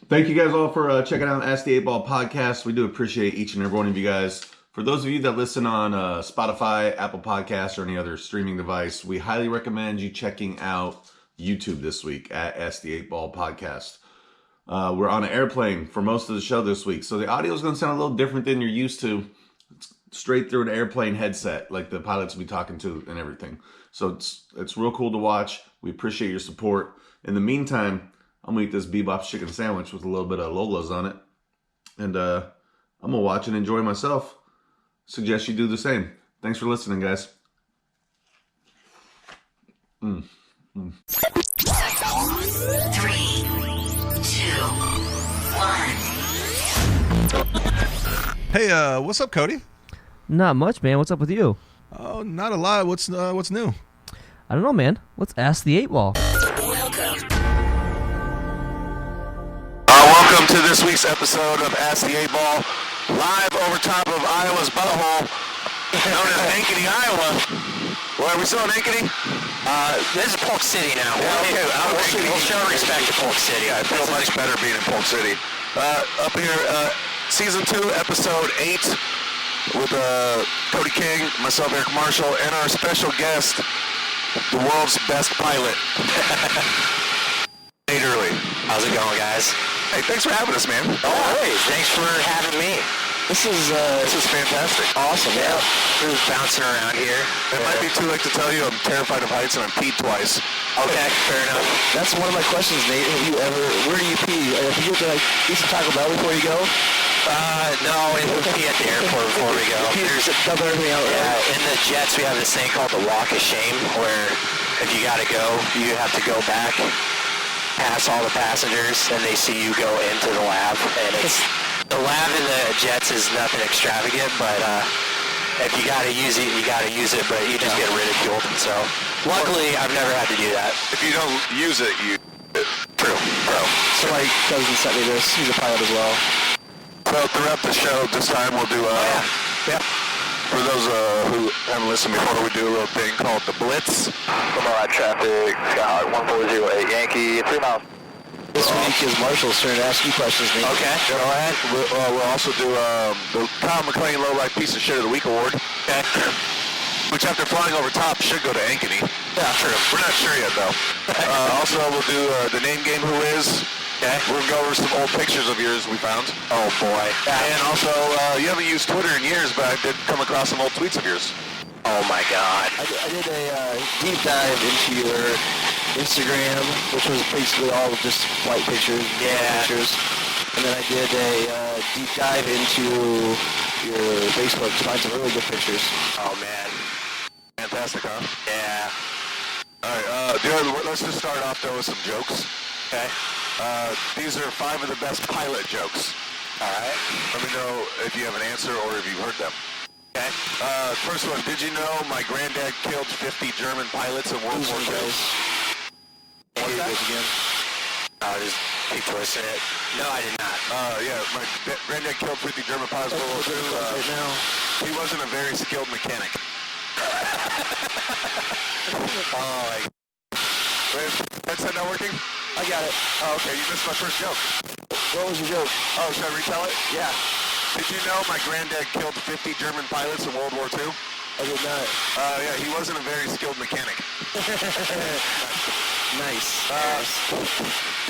Thank you guys all for checking out Ask the 8 Ball podcast. We do appreciate each and every one of you guys. For those of you that listen on Spotify, Apple Podcasts, or any other streaming device, we highly recommend you checking out YouTube this week at Ask the 8 Ball podcast. We're on an airplane for most of the show this week, so the audio is going to sound a little different than you're used to. It's straight through an airplane headset, like the pilots will be talking to and everything. So it's real cool to watch. We appreciate your support. In the meantime, I'm going to eat this BBops chicken sandwich with a little bit of Lolas on it. And I'm going to watch and enjoy myself. Suggest you do the same. Thanks for listening, guys. Three, two, one. Hey, what's up, Cody? Not much, man. What's up with you? Oh, not a lot. What's new? I don't know, man. Let's ask the 8 Ball. Welcome to this week's episode of Ask the 8 Ball, live over top of Iowa's butthole, known as Ankeny, Iowa. Well, are we still in Ankeny? This is Polk City now. Yeah, We'll show respect to Polk City. Yeah, I feel much better being in Polk City. Up here, Season 2, Episode 8, with Cody King, myself, Eric Marshall, and our special guest, the world's best pilot, Nate Early. How's it going, guys? Hey, thanks for having us, man. Always. Thanks for having me. This is fantastic. Awesome, yeah. We're bouncing around here. It might be too late to tell you I'm terrified of heights and I'm peed twice. Okay, fair enough. That's one of my questions, Nate. Where do you pee? If you get to eat some Taco Bell before you go? No, we'll pee at the airport before we go. There's dump everything out. Yeah, in the jets we have this thing called the Walk of Shame, where if you gotta go, you have to go back past all the passengers, and they see you go into the lab. And it's the lab in the jets is nothing extravagant, but if you gotta use it, you gotta use it. But you just get ridiculed. So luckily, I've never had to do that. If you don't use it, you... True, bro. So my cousin sent me this. He's a pilot as well. So throughout the show, this time we'll do... Yeah. For those who haven't listened before, we do a little thing called the Blitz. Come on, traffic, Skyhawk 1408 Yankee, 3 miles. This week is Marshall's turn to ask you questions, Nate. Okay, go ahead. We'll also do the Kyle McLean Low Life Piece of Shit of the Week Award. Okay. Which after flying over top should go to Ankeny. Yeah, true. We're not sure yet though. Also we'll do the name game Who Is. Okay. We're going to go over some old pictures of yours we found. Oh boy. And also, you haven't used Twitter in years, but I did come across some old tweets of yours. Oh my God. I did a deep dive into your Instagram, which was basically all of just white pictures. Yeah. Pictures. And then I did a deep dive into your Facebook to find some really good pictures. Oh man. Fantastic, huh? Yeah. All right, let's just start off though with some jokes. Okay. These are 5 of the best pilot jokes. All right. Let me know if you have an answer or if you've heard them. Okay. First one, did you know my granddad killed 50 German pilots in World War II? What's that? Again? Just keep twisting it. No, I did not. Yeah, my granddad killed 50 German pilots in World War II. Right now. He wasn't a very skilled mechanic. Oh, Wait, headset not working? I got it. Oh, okay, you missed my first joke. What was your joke? Oh, should I retell it? Yeah. Did you know my granddad killed 50 German pilots in World War II? I did not. Yeah, he wasn't a very skilled mechanic. Nice.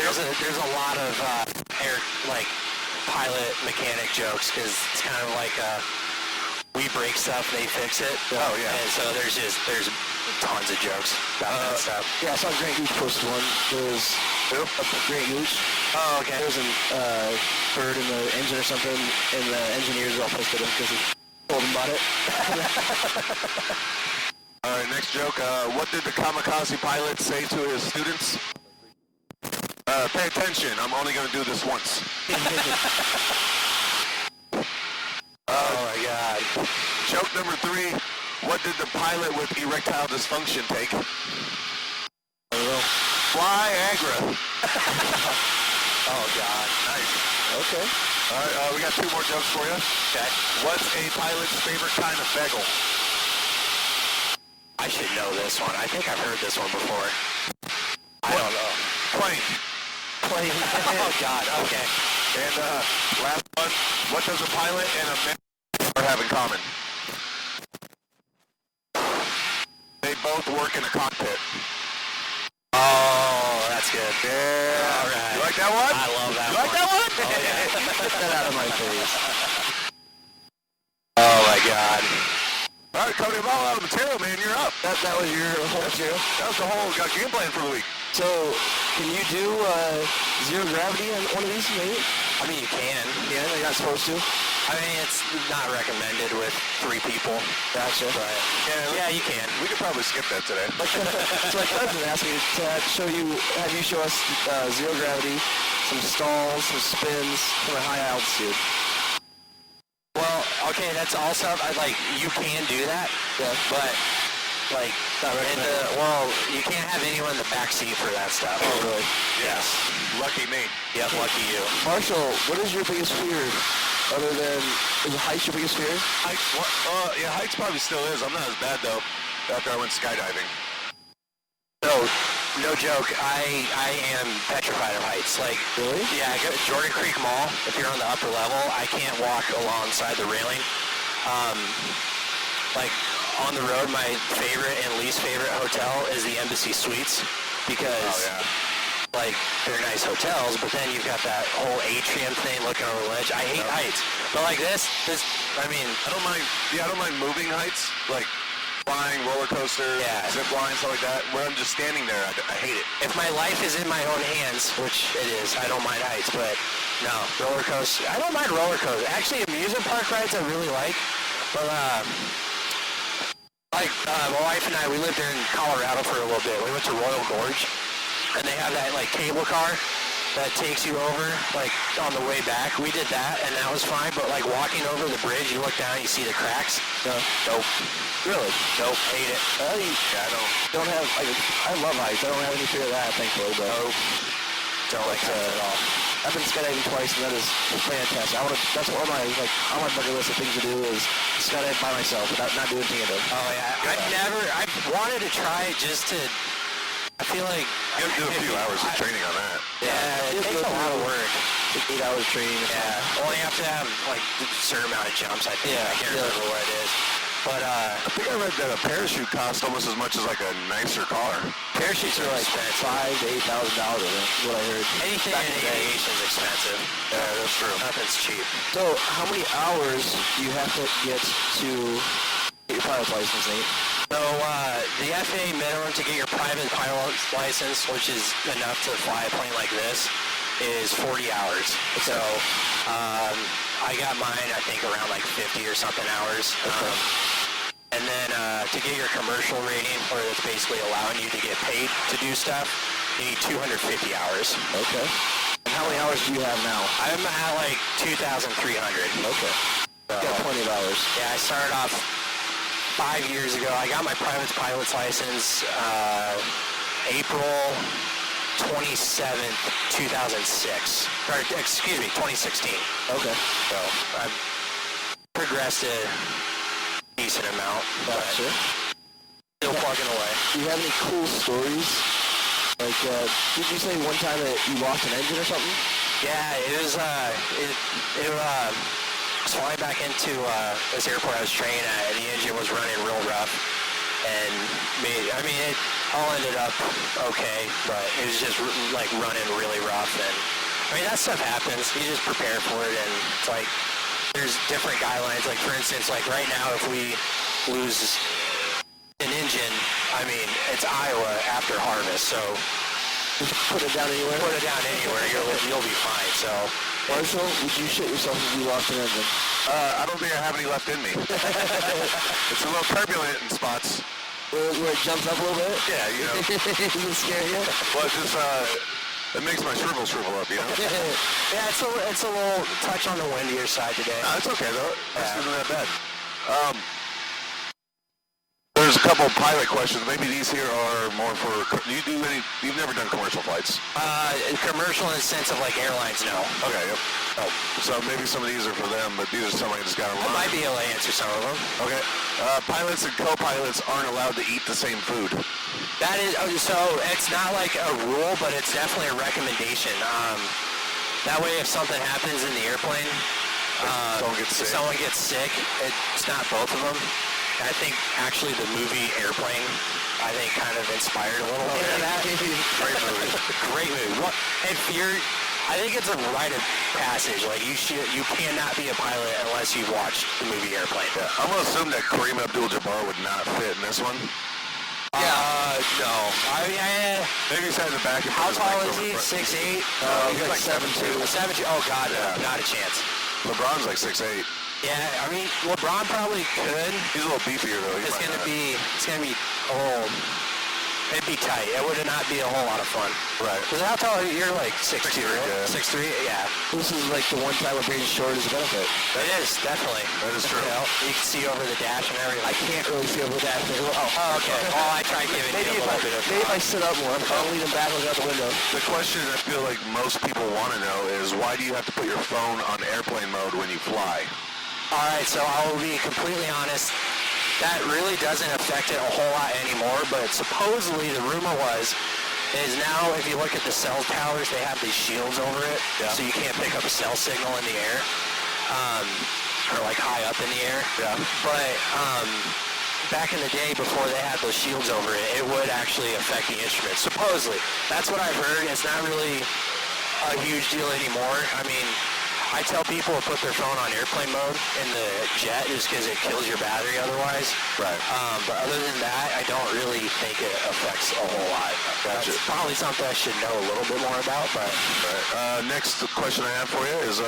there's a lot of pilot mechanic jokes because it's kind of like we break stuff, they fix it. Oh yeah. And so there's tons of jokes about that stuff. Yeah, I saw Grant Gooch posted one. There was Grant Gooch. Oh, okay. There was a bird in the engine or something, and the engineers all pissed at him because he told them about it. All right, next joke. What did the kamikaze pilot say to his students? Pay attention. I'm only going to do this once. Oh my God. Joke number 3. What did the pilot with erectile dysfunction take? Viagra. Oh God. Nice. Okay. All right, we got 2 more jokes for you. Okay. What's a pilot's favorite kind of bagel? I should know this one. I think I've heard this one before. I don't know. Plain. Really? Oh, God. Okay. And last one, what does a pilot and a man have in common? They both work in a cockpit. Oh, that's good. Yeah. All right. You like that one? I love that You one. like that one? Oh, yeah. Get that out of my face. Oh, my God. All right, Cody, I'm all out of material, man. You're up. That was your whole material? That was the whole game plan for the week. So, can you do zero gravity on one of these, maybe? I mean, you can. Yeah, you're not supposed to. I mean, it's not recommended with 3 people. Gotcha. But, yeah, you can. We could probably skip that today. So my cousin asked me to show you, have you show us zero gravity, some stalls, some spins from a high altitude. Well, okay, that's also, you can do that. Yeah. But, you can't have anyone in the back seat for that stuff. Oh, really? Yes. Lucky me. Yep, lucky you. Marshall, what is your biggest fear? Other than, is height your biggest fear? Heights, yeah, heights probably still is. I'm not as bad, though, after I went skydiving. No joke, I am petrified of heights. Really? Yeah, I go to Jordan Creek Mall. If you're on the upper level, I can't walk alongside the railing. On the road, my favorite and least favorite hotel is the Embassy Suites because, they're nice hotels, but then you've got that whole atrium thing looking over the ledge. I hate heights. But this, I don't mind. Yeah, I don't mind moving heights, like flying, roller coaster, zip line, stuff like that. Where I'm just standing there, I hate it. If my life is in my own hands, which it is, I don't mind heights, but no, roller coaster. I don't mind roller coaster. Actually, amusement park rides I really like, but my wife and I, we lived there in Colorado for a little bit. We went to Royal Gorge, and they have that cable car that takes you over on the way back. We did that, and that was fine. But walking over the bridge, you look down, you see the cracks. Nope. Really? Nope. Hate it. I don't have, I love heights. I don't have any fear of that, thankfully, but... Nope. Don't like that at all. I've been skydiving twice, and that is fantastic. That's one of my, on my bucket list of things to do is skydive by myself without not doing tandem. Oh, yeah. I've wanted to try it just to, I feel like... You have to do a few hours of training on that. Yeah, it takes a lot of work. 8 hours of training. Yeah. Well, you have to have, a certain amount of jumps, I think. I can't remember what it is. But, I think I read that a parachute costs almost as much as a nicer car. Parachutes are expensive. $5,000 to $8,000, I think, is what I heard. Anything in aviation is expensive. Yeah, that's true. Nothing's cheap. So, how many hours do you have to get your pilot's license, Nate? So, the FAA minimum to get your private pilot's license, which is enough to fly a plane like this, is 40 hours. Okay. So, I got mine, I think, around 50 or something hours. Okay. And then to get your commercial rating, or that's basically allowing you to get paid to do stuff, you need 250 hours. Okay. And how many hours do you have now? I'm at 2,300. Okay. So, got plenty of hours. Yeah, I started off 5 years ago. I got my private pilot's license April 27th, 2006. Or, excuse me, 2016. Okay. So I've progressed a decent amount, but sure. Still plugging away. Do you have any cool stories? Did you say one time that you lost an engine or something? Yeah, it was, flying back into this airport I was training at, and the engine was running real rough. And it all ended up okay, but it was just running really rough. And that stuff happens. You just prepare for it, and it's there's different guidelines. For instance, right now, if we lose an engine, it's Iowa after harvest, so just put it down anywhere. Put it down anywhere, you'll be fine. So, Marshall, would you shit yourself if you lost an engine? I don't think I have any left in me. It's a little turbulent in spots. Where it jumps up a little bit? Yeah, Does it scare you? Well, it just, it makes my shrivel up, Yeah, it's a little touch on the windier side today. No, it's okay, though. It's not that bad. There's a couple pilot questions. Maybe these here are more for... You've never done commercial flights? Commercial in the sense of airlines, no. Okay, yep. Oh, so maybe some of these are for them, but these are some I just got to I might be able to answer some of them. Okay. Pilots and co-pilots aren't allowed to eat the same food. That is, so it's not like a rule, but it's definitely a recommendation. That way if something happens in the airplane, someone gets sick, it's not both of them. I think actually the movie Airplane, I think kind of inspired a little bit of that. Great movie. Great movie. I think it's a rite of passage. Like you cannot be a pilot unless you've watched the movie Airplane. Yeah, I'm gonna assume that Kareem Abdul-Jabbar would not fit in this one. No. Maybe he's had the back. How tall is he? 6'8"? He's like 7'2". 7'2". Oh God, no, not a chance. LeBron's like 6'8". Yeah, I mean, LeBron probably could. He's a little beefier though. It's gonna be a little. It'd be tight. It would not be a whole lot of fun. Right. Because how tall are you? You're like 6'2", right? 6'3", yeah. This is like the one time where being short is a benefit. It is, definitely. That is true. You know, you can see over the dash and everything. I can't really see over the dash. Oh, okay. Well, I tried giving you a little bit of... Maybe if I sit up more, I'm kind of leaning back, look out the window. The question I feel like most people want to know is why do you have to put your phone on airplane mode when you fly? All right, so I will be completely honest. That really doesn't affect it a whole lot anymore, but supposedly the rumor is now if you look at the cell towers, they have these shields over it, so you can't pick up a cell signal in the air, or like high up in the air. Yeah. But back in the day, before they had those shields over it, it would actually affect the instrument. Supposedly, that's what I've heard. It's not really a huge deal anymore. I mean, I tell people to put their phone on airplane mode in the jet just because it kills your battery otherwise. Right. But other than that, I don't really think it affects a whole lot. Gotcha. That's probably something I should know a little bit more about. But Next question I have for you is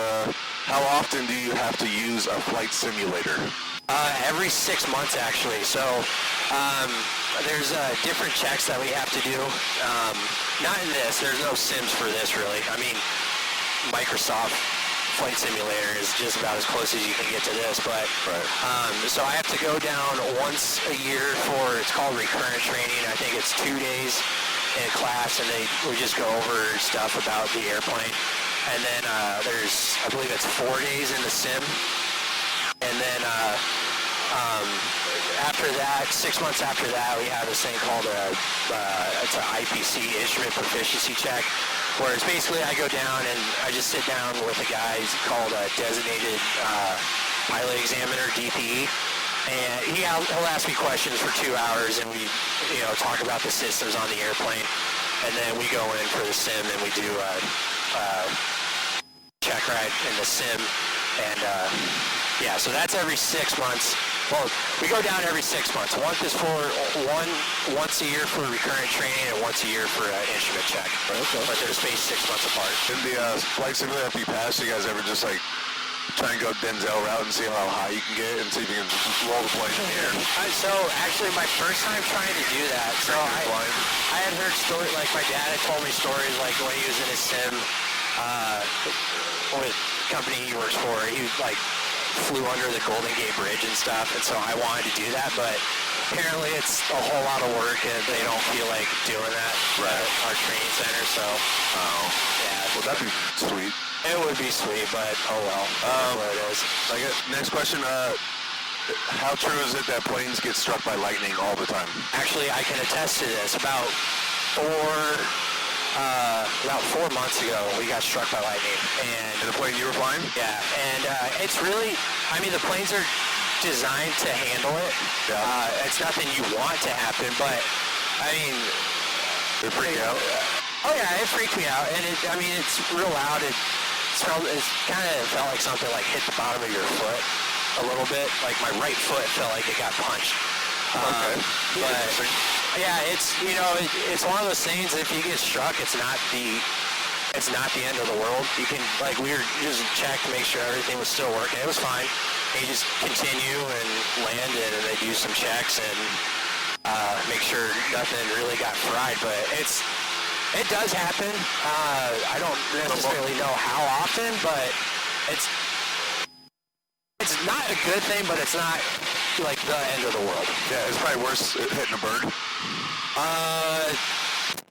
how often do you have to use a flight simulator? every 6 months, actually. So there's different checks that we have to do. Not in this. There's no sims for this, really. I mean, Microsoft Flight Simulator is just about as close as you can get to this, but so I have to go down once a year for, it's called recurrent training. I think it's 2 days in class, and we just go over stuff about the airplane. And then there's, I believe it's 4 days in the sim, and then after that, 6 months after that, we have this thing called it's an IPC, Instrument Proficiency Check, where it's basically I go down and I just sit down with a guy called a Designated Pilot Examiner, DPE, and he'll ask me questions for 2 hours, and we talk about the systems on the airplane, and then we go in for the sim and we do check ride in the sim, and yeah, so that's every 6 months. Well, we go down every 6 months. Once a year for recurrent training, and once a year for instrument check. Okay. But they're spaced 6 months apart. In the flight simulator, after you pass, you guys ever just like try and go Denzel route and see how high you can get and see if you can roll the plane in the air? So actually, my first time trying to do that. So I had heard stories, like my dad had told me stories like when he was in his sim with the company he works for, he like flew under the Golden Gate Bridge and stuff, and so I wanted to do that, but apparently it's a whole lot of work and they don't feel like doing that at our training center, so yeah. Well, that'd be sweet. It would be sweet, but oh well. That's what it is. Next question, how true is it that planes get struck by lightning all the time? Actually, I can attest to this. About 4 months ago, we got struck by lightning. And in the plane you were flying? Yeah, and it's really, I mean, the planes are designed to handle it. Yeah. It's nothing you want to happen, but, I mean... It freaked you out? Oh, yeah, it freaked me out. And, it's real loud. It kind of felt like something like hit the bottom of your foot a little bit. Like my right foot felt like it got punched. Okay. But... Yeah, it's it's one of those things. If you get struck, it's not the end of the world. You can we were just check to make sure everything was still working. It was fine. And you just continue and land it, and they do some checks and make sure nothing really got fried. But it does happen. I don't necessarily know how often, but it's not a good thing, but it's not like the end of the world. Yeah, it's probably worse hitting a bird.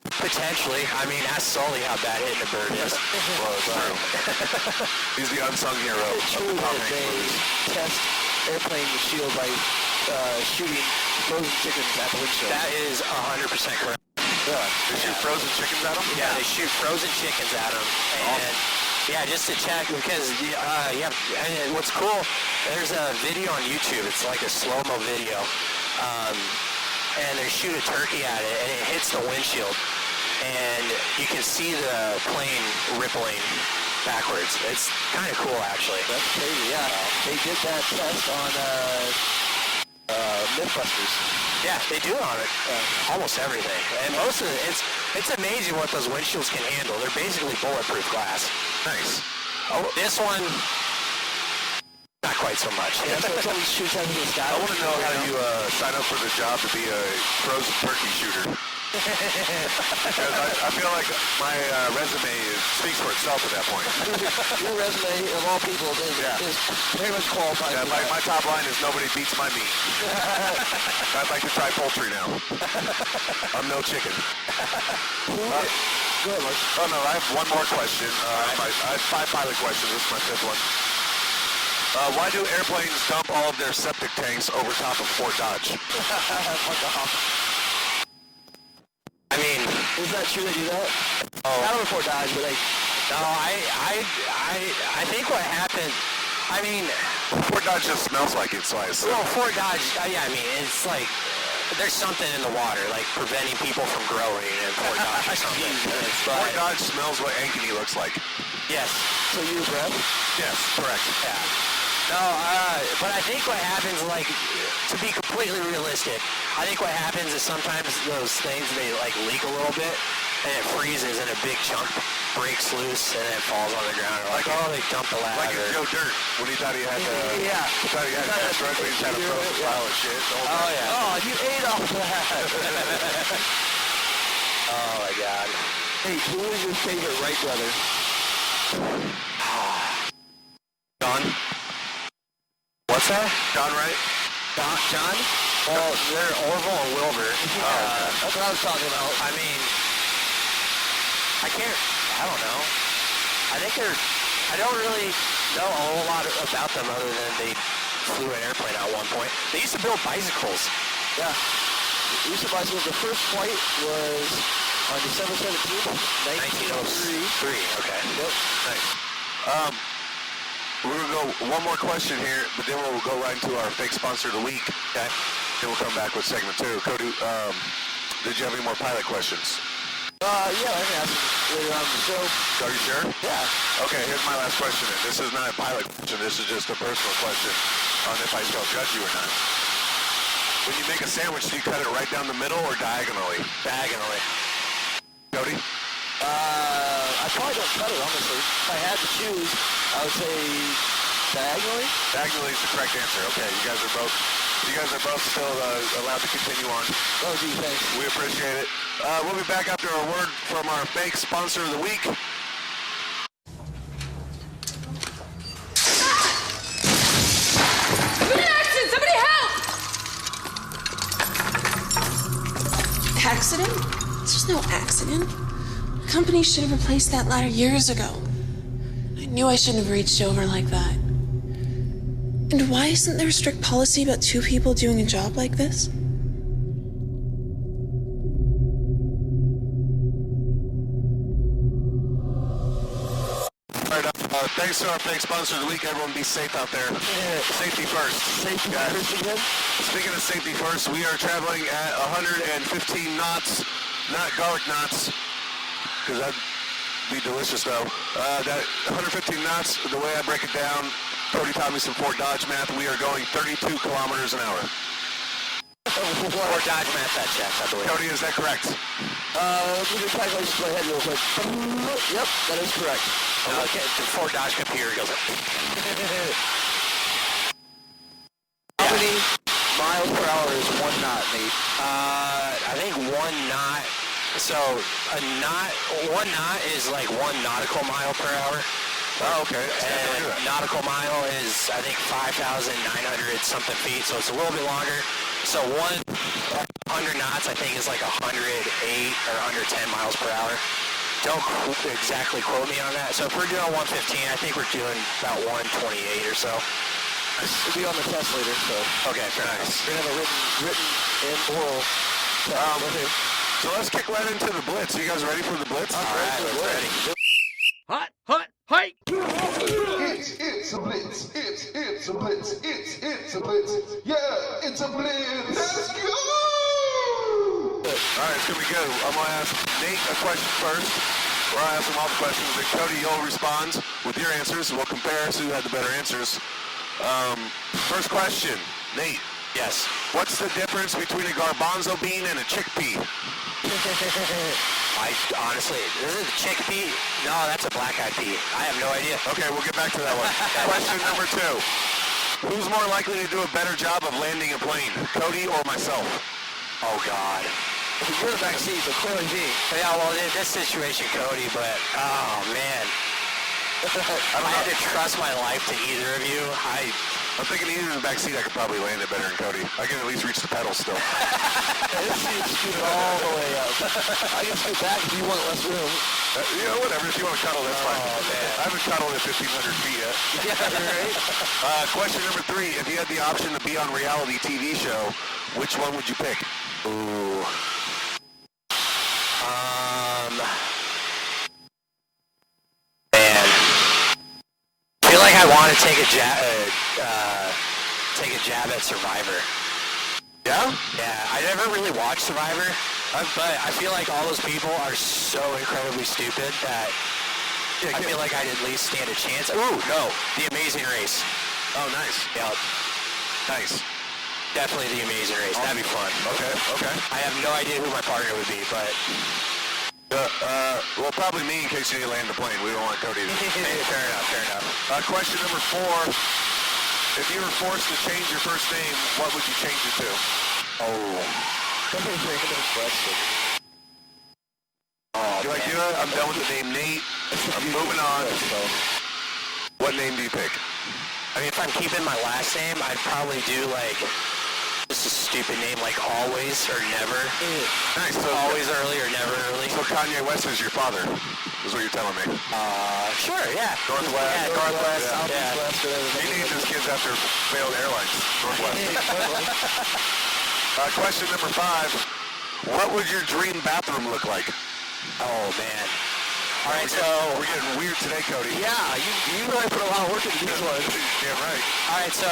Potentially. I mean, ask Sully how bad hitting a bird is. Well, it's true. He's the unsung hero. It's true that they test airplane shield by shooting frozen chickens at the windshield. That is 100% correct. Yeah. They shoot frozen chickens at them? Yeah, they shoot frozen chickens at them. And yeah, just to check, because and what's cool, there's a video on YouTube. It's like a slow-mo video. And they shoot a turkey at it, and it hits the windshield. And you can see the plane rippling backwards. It's kind of cool, actually. That's crazy, yeah. They did that test on Mythbusters. Yeah, they do on it. Almost everything. And most of it, it's amazing what those windshields can handle. They're basically bulletproof glass. Nice. Oh, this one, not quite so much. Yeah, so someone shoots out of the sky. I want to know how you sign up for the job to be a frozen turkey shooter. Because I feel like my resume speaks for itself at that point. Your resume, of all people, is very much qualified. Yeah, my top line is nobody beats my meat. I'd like to try poultry now. I'm no chicken. Go ahead, Mark. Oh no, I have one more question. I have 5 pilot questions. This is my 5th one. Why do airplanes dump all of their septic tanks over top of Fort Dodge? I mean, is that true they do that? Oh. Not over Fort Dodge, but like... No, I think what happened, I mean... Fort Dodge just smells like it, so I assume. Well, Fort Dodge, yeah, I mean, it's like, there's something in the water, like preventing people from growing in Fort Dodge or something. Fort Dodge smells what Ankeny looks like. Yes. So you breath? Yes, correct. Yeah. No, but I think what happens, like, to be completely realistic, I think what happens is sometimes those things, they, like, leak a little bit, and it freezes, and a big chunk breaks loose, and it falls on the ground. Or like, oh, they dumped the ladder. Like Joe Dirt, when he thought he had he thought he had gas rugby, he had a frozen pile of shit. Oh, yeah. Oh, you ate all that. Oh, my God. Hey, who is your favorite Wright brother? John? What's that? John Wright? John? Well, they're Orville and Wilbur. That's what I was talking about. I mean, I don't know. I don't really know a whole lot about them other than they flew an airplane at one point. They used to build bicycles. Yeah. We used to bicycle. The first flight was on December 17th, 1903. Okay. Yep. Nice. We're going to go one more question here, but then we'll go right into our fake sponsor of the week. Okay. Then we'll come back with segment 2. Cody, did you have any more pilot questions? Yeah, I can ask later on in the show. Are you sure? Yeah. Okay, here's my last question. This is not a pilot question. This is just a personal question on if I shall judge you or not. When you make a sandwich, do you cut it right down the middle or diagonally? Diagonally. Cody? I probably don't cut it, honestly. If I had to choose, I would say diagonally. Diagonally is the correct answer. Okay, you guys are both still allowed to continue on. Oh, gee, thanks. We appreciate it. We'll be back after a word from our fake sponsor of the week. Somebody help! Accident? There's no accident. The company should have replaced that ladder years ago. I knew I shouldn't have reached over like that. And why isn't there a strict policy about 2 people doing a job like this? All right, thanks to our fake sponsor of the week. Everyone be safe out there. Safety first. Safety guys. first again? Speaking of safety first, we are traveling at 115 knots, not garlic knots, because that'd be delicious though. That 115 knots, the way I break it down, Cody taught me some Fort Dodge math. We are going 32 kilometers an hour. Fort Dodge math, that checks, I believe. Cody, is that correct? Let me do calculations in my head real quick. Yep, that is correct. Okay, the Fort Dodge computer goes up. How many miles per hour is 1 knot, Nate? I think 1 knot. So a knot, 1 knot is like 1 nautical mile per hour. Oh, okay. And nautical mile is, I think, 5,900 something feet, so it's a little bit longer. So 100 knots, I think, is like 108 or 110 miles per hour. Don't exactly quote me on that. So if we're doing 115, I think we're doing about 128 or so. It'll be on the test later, so. Okay, fair enough. We're gonna have a written and oral test. So let's kick right into the blitz. You guys ready for the blitz? All right, let's ready. Hot, hike! It's a blitz. It's a blitz. It's a blitz. Yeah, it's a blitz. Let's go! All right, it's going to be good. I'm going to ask Nate a question first. Where I ask him all the questions. Then Cody, you'll respond with your answers. We'll compare who had the better answers. First question, Nate. Yes. What's the difference between a garbanzo bean and a chickpea? I honestly, this is a chickpea. No, that's a black-eyed pea. I have no idea. Okay, we'll get back to that one. Question number 2. Who's more likely to do a better job of landing a plane, Cody or myself? Oh, God. You're the backseat, so clearly me. Yeah, well, in this situation, Cody, but, oh, man. If I had to trust my life to either of you, I'm thinking either in the back seat I could probably land it better than Cody. I can at least reach the pedal still. This seat's scooted all the way up. I can scoot back if you want less room. Whatever. If you want to cuddle, that's fine. Oh, man. I haven't cuddled at 1,500 feet yet. Yeah, right? Question number 3. If you had the option to be on a reality TV show, which one would you pick? Ooh. Man. I feel like I want to take a jab at Survivor. Yeah? Yeah, I never really watched Survivor, but I feel like all those people are so incredibly stupid that I feel like I'd at least stand a chance. Ooh, no, The Amazing Race. Oh, nice. Yep. Nice. Definitely The Amazing Race. That'd be fun. Okay. I have no idea who my partner would be, but... well, probably me in case you land the plane. We don't want Cody to... Fair enough. Question number 4. If you were forced to change your first name, what would you change it to? Oh. That's a very good question. Oh, Do I do it? I'm done with the name Nate. I'm moving on. What name do you pick? I mean, if I'm keeping my last name, I'd probably do, like, just a stupid name like Always or Never. Nice. So Always Early or Never Early. So Kanye West is your father, is what you're telling me. Sure, yeah. Northwest. Yeah, Northwest. Yeah. Southeast, West. He named his kids after failed airlines. Northwest. Question number 5. What would your dream bathroom look like? Oh, man. All right, so... We're getting weird today, Cody. Yeah, you really put a lot of work into these ones. Yeah, right. All right, so...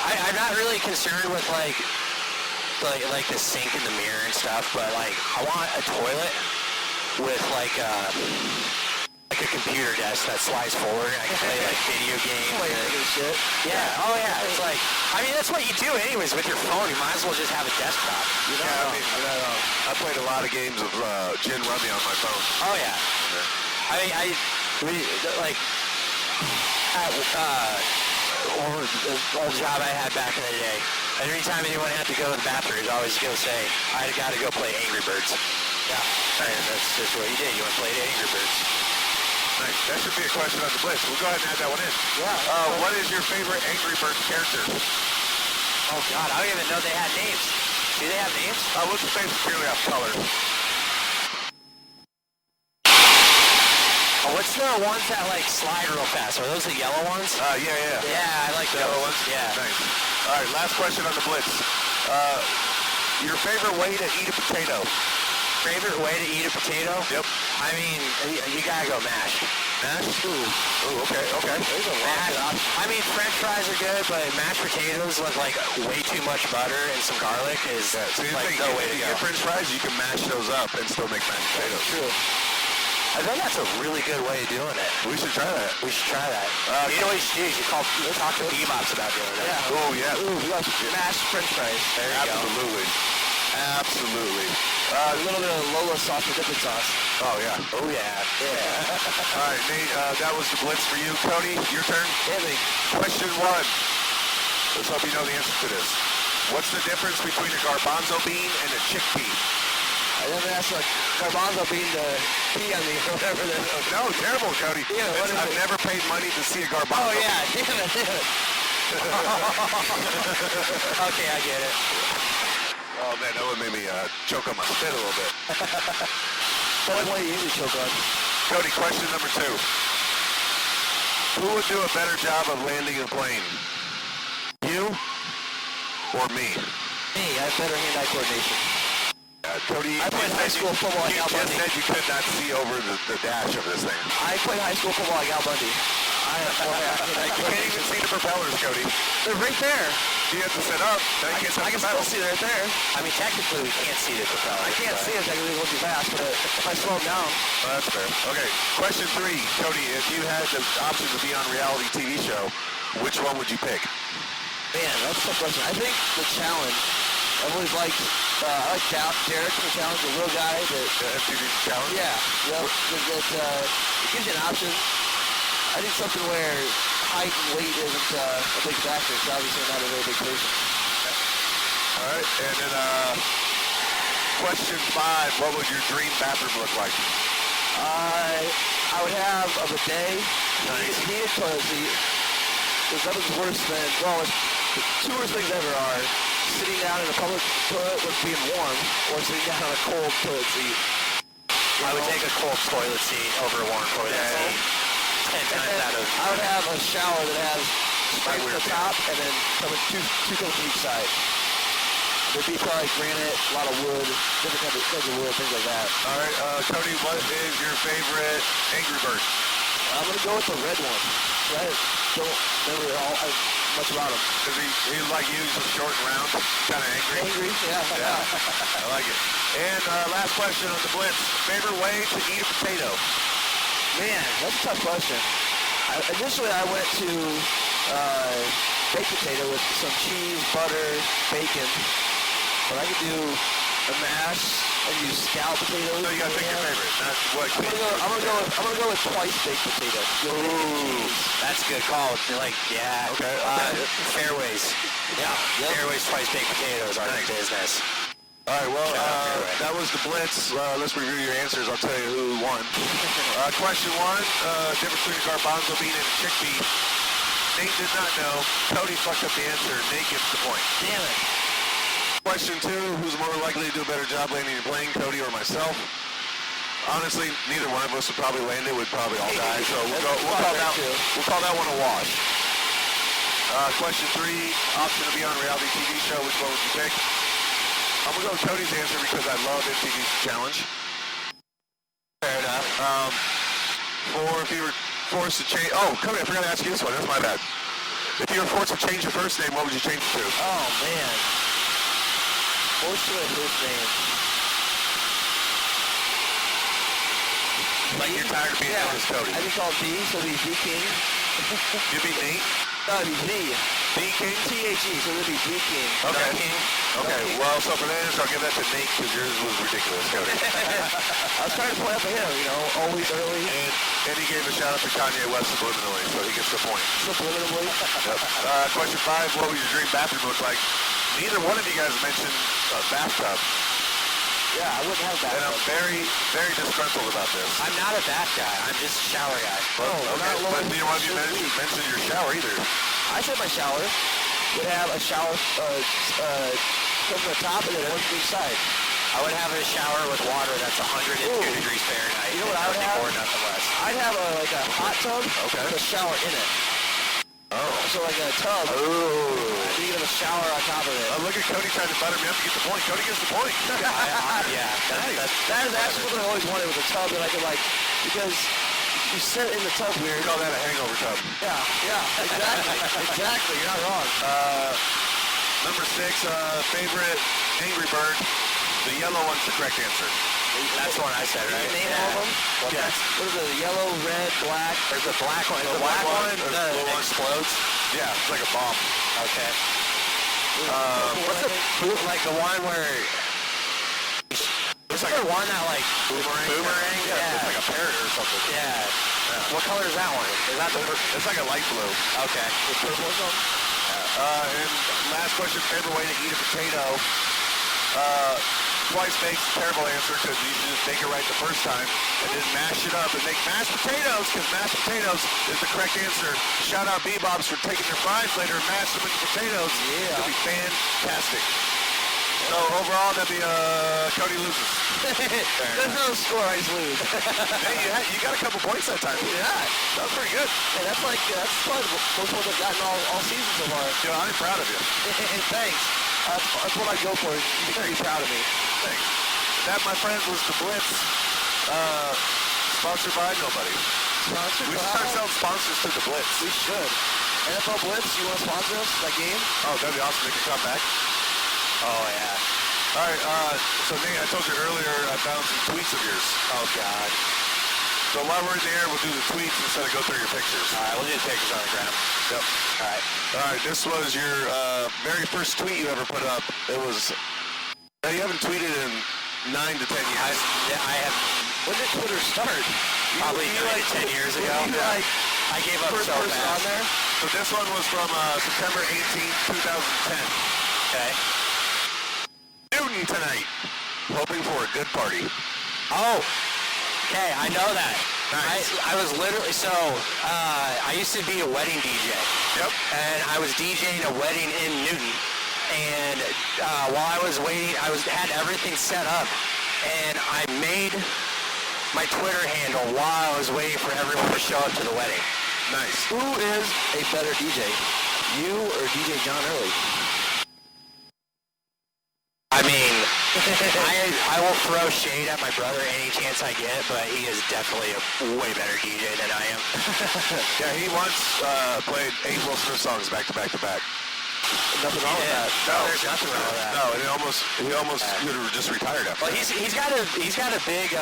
I'm not really concerned with, like the sink and the mirror and stuff, but, like, I want a toilet with, like a computer desk that slides forward and I can play, like, video games. And shit. Yeah, oh, yeah. It's like... I mean, that's what you do anyways with your phone. You might as well just have a desktop. You're not wrong. I played a lot of games of gin rummy on my phone. Oh, yeah. I mean, like, at the old job I had back in the day, every time anyone had to go to the bathroom, he'd always go say, I got to go play Angry Birds. Yeah, and that's just what you did. You went and played Angry Birds. Nice. That should be a question on the blitz. We'll go ahead and add that one in. Yeah. What is your favorite Angry Birds character? Oh, God, I don't even know they had names. Do they have names? We'll just base it purely off color. Oh, what's the ones that, like, slide real fast? Are those the yellow ones? Yeah. Yeah, I like those. Yellow ones? Yeah. Nice. All right, last question on the blitz. Your favorite way to eat a potato? Favorite way to eat a potato? Yep. I mean, you gotta go mashed. Mashed? Ooh, okay. There's a lot. I mean, French fries are good, but mashed potatoes with, like, way too much butter and some garlic is, like, the way to go. Get French fries, you can mash those up and still make mashed potatoes. True. I think that's a really good way of doing it. We should try that. You know what you should do? You should talk to BBops about doing that. Yeah. Oh, yeah. Ooh, we got mashed French fries. There you go. Absolutely. A little bit of Lolas sauce or dipping sauce. Oh, yeah. Oh, yeah. All right, Nate, that was the blitz for you. Cody, your turn. Hit me. Question 1. Let's hope you know the answer to this. What's the difference between a garbanzo bean and a chickpea? I never asked, like, garbanzo bean to pee on me or whatever. No, terrible, Cody. Yeah, I've never paid money to see a garbanzo. Oh, yeah. Damn it. Okay, I get it. Oh, man, that would make me choke on my spit a little bit. What do you usually choke on? Cody, question number 2. Who would do a better job of landing a plane? You or me? Me, I have better hand-eye coordination. Cody, I played high school football at Al You just Bundy. said you could not see over the dash of this thing. I played high school football at Al Bundy. I have more hand-eye You can't coordination. even see the propellers, Cody. They're right there. You have to sit up. Then you I can still see right there. I mean, technically, we can't see the propeller. I can't see it technically it won't be fast, but if I slow them down. Well, that's fair. Okay, question 3. Cody, if you had the option to be on a reality TV show, which one would you pick? Man, that's a tough question. I think the challenge. I've always liked, I like Derek from the challenge, the little guy that... FTV challenge? Yeah, that it gives you an option. I think something where height and weight isn't a big factor. It's obviously not a very big person. All right, and then question 5, what would your dream bathroom look like? I would have a bidet, heated toilet seat, because nothing's worse than, well, the two worst things ever are sitting down in a public toilet with being warm, or sitting down on a cold toilet seat. I would take a cold toilet seat over a warm toilet seat. 10 times out of... I would have a shower that has scrapes at the top and then two coats on each side. There'd be probably granite, a lot of wood, different kinds of wood, things like that. All right, Cody, what is your favorite Angry Bird? I'm going to go with the red one. I don't remember much about him. Is he like you, just short and round, kind of angry? Angry, yeah. I like it. And last question on the Blitz. Favorite way to eat a potato? Man, that's a tough question. Initially, I went to baked potato with some cheese, butter, bacon. But I could do a mash and use scalloped potatoes. So you gotta pick your favorite. Not what I'm gonna go with twice baked potato. Ooh, that's a good call. Like, yeah. Okay. Fairways. Yeah. Fairways twice baked potatoes are the business. All right, well, that was the Blitz. Let's review your answers. I'll tell you who won. Question 1, difference between a garbanzo bean and a chickpea. Nate did not know. Cody fucked up the answer. Nate gets the point. Damn it. Question 2, who's more likely to do a better job landing a plane, Cody or myself? Honestly, neither one of us would probably land it. We'd probably all die. So we'll call that one a wash. Question 3, option to be on a reality TV show. Which one would you pick? I'm going to go with Cody's answer because I love MTV's challenge. Fair enough. Or if you were forced to change... Oh, Cody, I forgot to ask you this one. That's my bad. If you were forced to change your first name, what would you change it to? Oh, man. Forced to my first name. Like you're tired of being known as Cody. I'd be called D, so it'd be D King. You'd be Nate? No, it'd be V. D King? T-H-E, so it'd be D King. Okay. King. Okay, well, so for that answer, I'll give that to Nate because yours was ridiculous, Cody. I was trying to play up at him, always early. And he gave a shout out to Kanye West subliminally, so he gets the point. Subliminally. Yep. Question 5, what would your dream bathroom look like? Neither one of you guys mentioned a bathtub. Yeah, I wouldn't have that. And I'm very, very disgruntled about this. I'm not a bath guy. I'm just a shower guy. Okay, but neither one of you mentioned your shower either. I said my shower would have a shower from the top and then one from each side. I would have a shower with water that's 102 degrees Fahrenheit. You know what I would have? Or nothing less. I'd have a hot tub with a shower in it. Oh. So like a tub. Ooh. You get a shower on top of it. Look at Cody trying to butter me up to get the point. Cody gets the point. That is actually something I always wanted with a tub that I could because you sit in the tub weird. We call that a hangover tub. Yeah, exactly. You're not wrong. Number 6, favorite Angry Bird. The yellow one's the correct answer. That's the one I said, right? Name all of them? Yes. What is it? Yellow, red, black. There's a black one. The black one that explodes. Yeah, it's like a bomb. Okay. What's the one where... Is there one that boomerang? Yeah, it's like a parrot or something. Yeah. What color is that one? Is that it's like a light blue. Okay. The purple or something? And last question, favorite way to eat a potato. Twice baked's a terrible answer because you should just make it right the first time and then mash it up and make mashed potatoes because mashed potatoes is the correct answer. Shout out BBops for taking their fries later and mash them into potatoes. Yeah. It'll be fantastic. So overall, that'd be Cody loses. There's no score, I just lose. Hey, you got a couple points that time. Yeah. That was pretty good. Hey, that's probably the most points I've gotten all season so far. Yeah, I'm proud of you. Thanks. That's what I go for. You can be proud of me. Thanks. That, my friends, was the Blitz. Sponsored by nobody. Sponsored We by? should start selling sponsors to the Blitz. We should. NFL Blitz, you want to sponsor us that game? Oh, that'd be awesome. They can come back. Oh, yeah. All right, so Nate, I told you earlier I found some tweets of yours. Oh, God. So while we're in the air, we'll do the tweets instead of go through your pictures. All right, we'll do the pictures on the ground. Yep. All right. All right, this was your very first tweet you ever put up. It was, you haven't tweeted in 9 to 10 years. I have. When did Twitter start? Probably 9 to 10 years ago. I gave up so fast. On there? So this one was from September 18th, 2010. Okay. Newton tonight, hoping for a good party. Oh, okay, I know that. Nice. I was literally, I used to be a wedding DJ. Yep. And I was DJing a wedding in Newton. And while I was waiting, had everything set up. And I made my Twitter handle while I was waiting for everyone to show up to the wedding. Nice. Who is a better DJ? You or DJ John Early? I mean, I will throw shade at my brother any chance I get, but he is definitely a way better DJ than I am. Yeah, he once played 8 Will Smith songs back to back to back. Nothing wrong with that. No, there's nothing wrong with that. No, and he almost would have just retired after. Well, he's got a big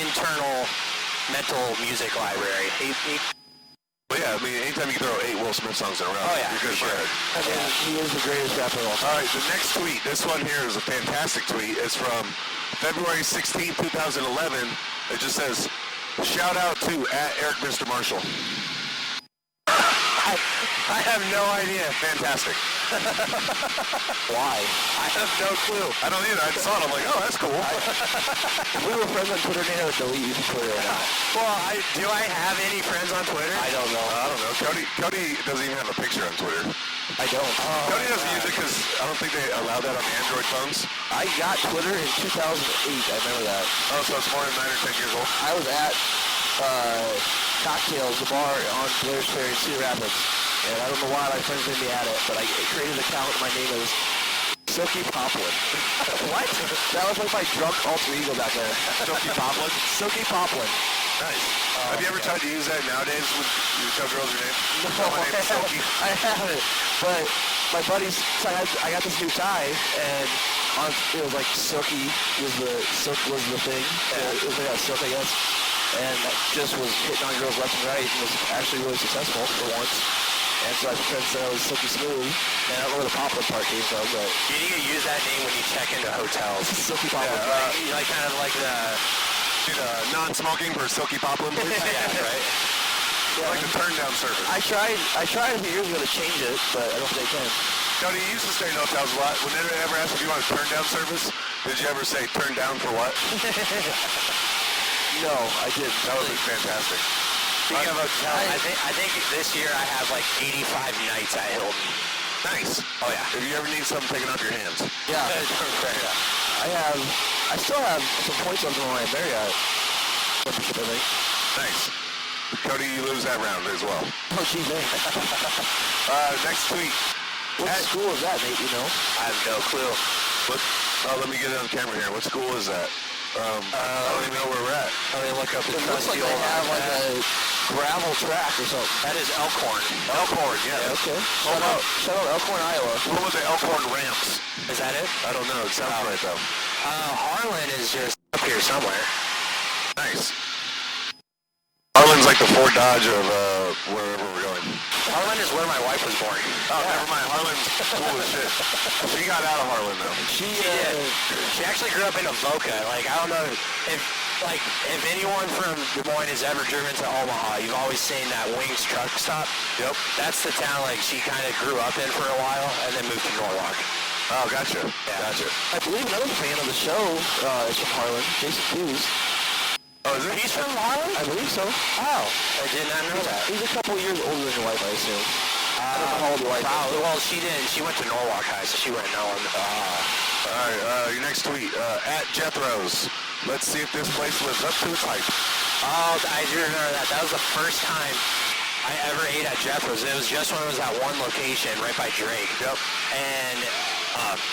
internal mental music library. But yeah, I mean, anytime you throw 8 Will Smith songs in a row, Oh, yeah, you're good for sure. I mean, he is the greatest rapper of all time. All right, the next tweet, this one here is a fantastic tweet. It's from February 16, 2011. It just says, shout out to @Eric Mr. Marshall. I have no idea. Fantastic. Why? I have no clue. I don't either. I saw it. I'm like, oh, that's cool. If we were friends on Twitter, Nate, I would delete you from Twitter right now. Well, do I have any friends on Twitter? I don't know. I don't know. Cody doesn't even have a picture on Twitter. I don't. Cody doesn't use it because I don't think they allow that on the Android phones. I got Twitter in 2008. I remember that. Oh, so it's more than 9 or 10 years old. I was at Cocktails, the bar on Blair's Ferry in Cedar Rapids. And I don't know why my friends made me at it, but I created an account. My name was Silky Poplin. What? That was like my drunk alter ego back there. Silky Poplin? Silky Poplin. Nice. Have you ever tried to use that nowadays when you tell girls your name? No, my name's Silky. I haven't. But my buddies, so I got this new tie, and it was like Silky was the thing. It was like a silk, I guess. And that just was hitting on girls left and right, and was actually really successful for once. And so I friends said I was Silky Smooth, and I don't know where the Poplin part came from, but... You need to use that name when you check into hotels. Silky Poplin. Yeah, like kind of like the non-smoking for Silky Poplin, please? Yeah, right. Yeah. Like the turn-down service. I tried a few years ago to change it, but I don't think I can. Cody, you used to stay in hotels a lot. When they ever asked if you want a turn-down service, did you ever say turn down for what? No, I didn't. That would be fantastic. Speaking of hotels, I think this year I have like 85 nights at Hilton. Nice. Oh yeah. If you ever need something taken off your hands. Yeah. I still have some points on my Marriott membership, I think. Nice. Cody, you lose that round as well. Oh, gee, thanks. Next tweet. What school is that, Nate, you know? I have no clue. Let me get it on camera here. What school is that? I don't even know where we're at. Let me look up the It looks like they have like a gravel track or something. That is Elkhorn. Elkhorn, yeah. Okay. Shout out Elkhorn, Iowa. What was the Elkhorn Ramps? Is that it? I don't know. It sounds right, though. Harlan is just up here somewhere. Nice. Harlan's like the Fort Dodge of wherever we're going. Harlan is where my wife was born. Oh, never mind. Harlan's cool as shit. She got out of Harlan, though. She did. She actually grew up in Avoca. Like, I don't know if anyone from Des Moines has ever driven to Omaha, you've always seen that Wings truck stop. Yep. That's the town, like, she kind of grew up in for a while and then moved to Norwalk. Oh, gotcha. Yeah. Gotcha. I believe another fan of the show is from Harlan, Jason Hughes. Oh, is it? He's from Harlan? I believe so. Oh, I did not know that. He's a couple years older than your wife, I assume. How old your wife is? Probably. Well, she didn't. She went to Norwalk High, so she wouldn't know him. All right, your next tweet, at Jethro's. Let's see if this place lives up to its hype. Oh, I do remember that. That was the first time I ever ate at Jethro's. It was just when it was at one location right by Drake. Yep. And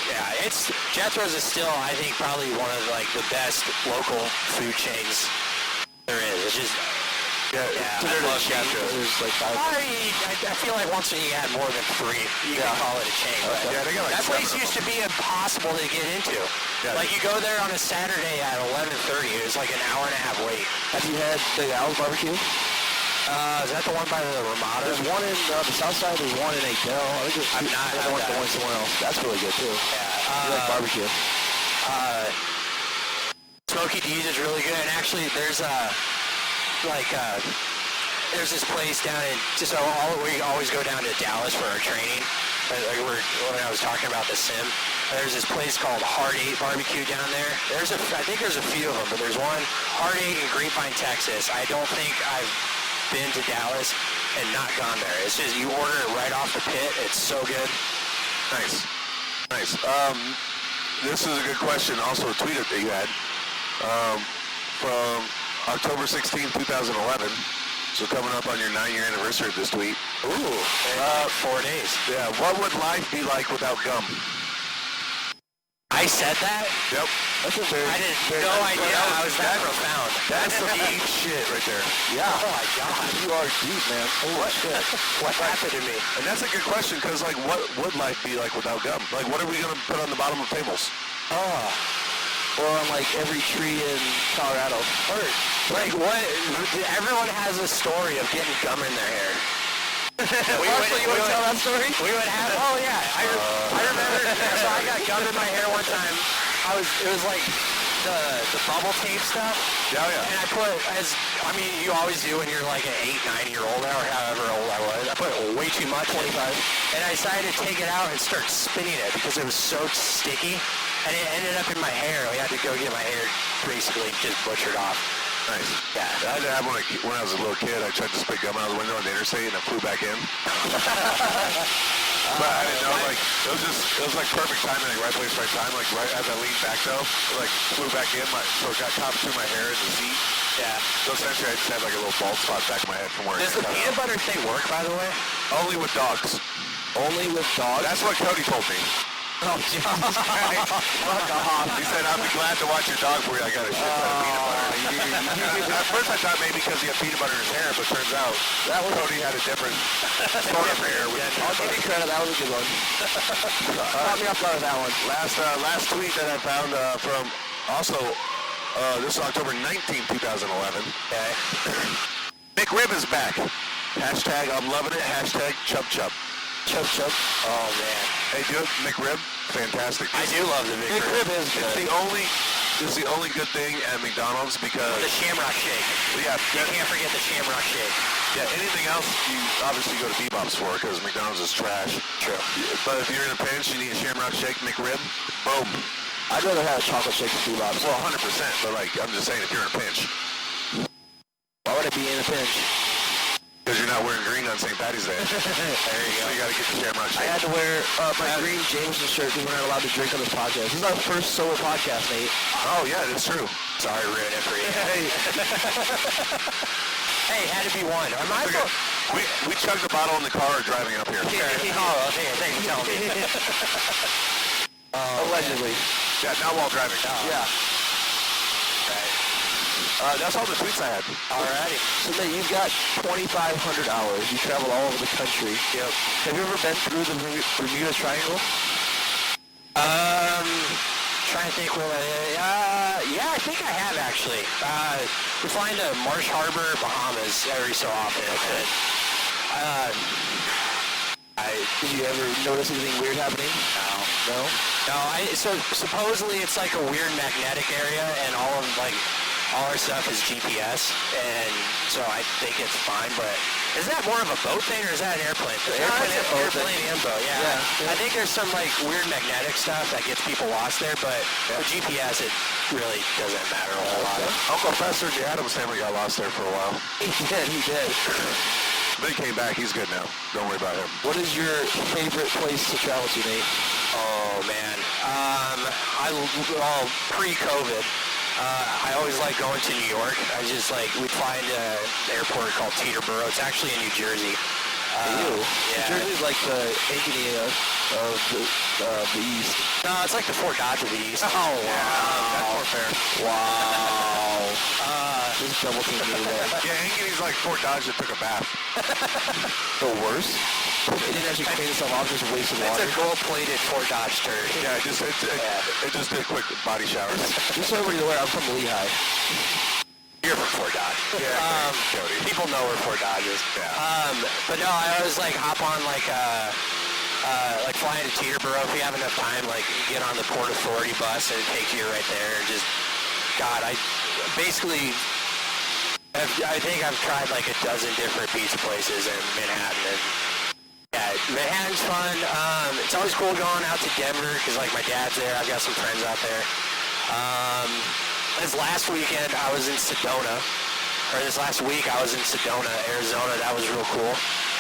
yeah, Jethro's is still, I think, probably one of like the best local food chains there is. It's just I love Jethro's. Like I feel like once you had more than 3, you can call it a chain. But Yeah, they got like that place used to be impossible to get into. Yeah. Like you go there on a Saturday at 11:30. It was like an hour and a half wait. Have you had Big Al's barbecue? Is that the one by the Ramada? There's one in the south side. There's one in Adel. I think I've not had one that. going somewhere else. That's really good too. Yeah. I like barbecue. Smoky D's is really good. And actually, there's there's this place down in, we always go down to Dallas for our training. When I was talking about the sim, there's this place called Hard 8 Barbecue down there. I think there's a few of them, but there's one, Hard 8 in Grapevine, Texas. I don't think I've been to Dallas and not gone there. It's just, you order it right off the pit. It's so good. Nice. This is a good question. Also a tweet that you had from October 16, 2011. So coming up on your 9-year anniversary of this tweet. Ooh, 4 days. Yeah, what would life be like without gum? I said that? Yep. That's a very... I didn't no idea I was that profound. That's some deep shit right there. Yeah. Oh my God. You are deep, man. Holy shit. What happened to me? And that's a good question, because like, what would life be like without gum? Like, what are we gonna put on the bottom of tables? Or on like every tree in Colorado. Or like what? Everyone has a story of getting gum in their hair. You want to tell that story? We would have. Oh yeah, I remember. So I got gum in my hair one time. It was like the bubble tape stuff. Yeah, yeah. And you always do when you're like an 8, 9-year-old or however old I was. I put way too much, 25. And I decided to take it out and start spinning it because it was so sticky. And it ended up in my hair. We had to go get my hair basically just butchered off. Nice. Yeah. I had to have when I was a little kid. I tried to spit gum out of the window on the interstate and it flew back in. But I didn't know, like, it was like perfect timing, like right place, right time. Like right as I leaned back though, it like flew back in, so it got caught between my hair and the seat. Yeah. So essentially I just had like a little bald spot back in my head from where Does the peanut butter thing work, by the way? Only with dogs. Only with dogs? That's what Cody told me. Oh, Jesus Christ. Fuck off. He said, I'll be glad to watch your dog for you. I got a shit ton of peanut butter. At first I thought maybe because he had peanut butter in his hair, but turns out Cody had a different sort of hair. I'll give you credit. That was a good one. Caught me off guard with that one. Last tweet that I found from also, this is October 19, 2011. Okay. McRib is back. Hashtag I'm loving it. Hashtag chub chub. Chub chub. Oh, man. Hey, dude, McRib, fantastic. I do love the McRib. McRib is good. It's the only good thing at McDonald's because... The Shamrock Shake. Yeah. You can't forget the Shamrock Shake. Yeah, anything else you obviously go to BBops for because McDonald's is trash. True. But if you're in a pinch, you need a Shamrock Shake, McRib, boom. I'd rather have a chocolate shake than BBops. Well, 100%, but like, I'm just saying if you're in a pinch. Why would I be in a pinch? Because you're not wearing green on St. Patty's Day. There you go. So you got to get the Shamrock Shake. I had to wear my green Jameson shirt because we're not allowed to drink on this podcast. This is our first sober podcast, Nate. Oh, yeah, that's true. Sorry, ruined it for you. Hey, had to be one. We chugged the bottle in the car driving up here. Oh, okay. Thanks for telling me. Allegedly. Yeah, not while driving. Yeah. That's all the tweets I had. Alrighty. So, Nate, you've got 2,500 hours. You travel all over the country. Yep. Have you ever been through the Bermuda Triangle? Trying to think yeah, I think I have actually. We fly into Marsh Harbor, Bahamas every so often. Did you ever notice anything weird happening? No? No, so supposedly it's like a weird magnetic area and all our stuff is GPS, and so I think it's fine, but is that more of a boat thing or is that an airplane? Airplane and boat, yeah. I think there's some like weird magnetic stuff that gets people lost there, but with GPS it really doesn't matter a whole lot. Uncle Fester J. Adams' family got lost there for a while. He did. But he came back. He's good now. Don't worry about him. What is your favorite place to travel to, Nate? Oh, man. Pre-COVID, I always like going to New York. We'd find an airport called Teterboro. It's actually in New Jersey. Yeah. Yeah. New Jersey's like the Ankeny of the East. No, it's like the Fort Dodge of the East. Oh, wow. Yeah, that's more fair. Wow. This is double teaming me today. Yeah, Ankeny's like Fort Dodge that took a bath. The worst? It didn't actually clean itself off, just wasted water. It's a gold-plated Fort Dodge turd. Yeah, it just did a quick body shower. Just so everybody's aware, I'm from Lehigh. You're from Fort Dodge. Yeah, Cody. People know where Fort Dodge is. Yeah. But no, I always hop on flying to Teterboro. If you have enough time, get on the Port Authority bus and it takes you right there. And just, God, I think I've tried a dozen different pizza places in Manhattan. And yeah, Manhattan's fun. It's always cool going out to Denver because my dad's there. I've got some friends out there. This last week I was in Sedona, Arizona. That was real cool.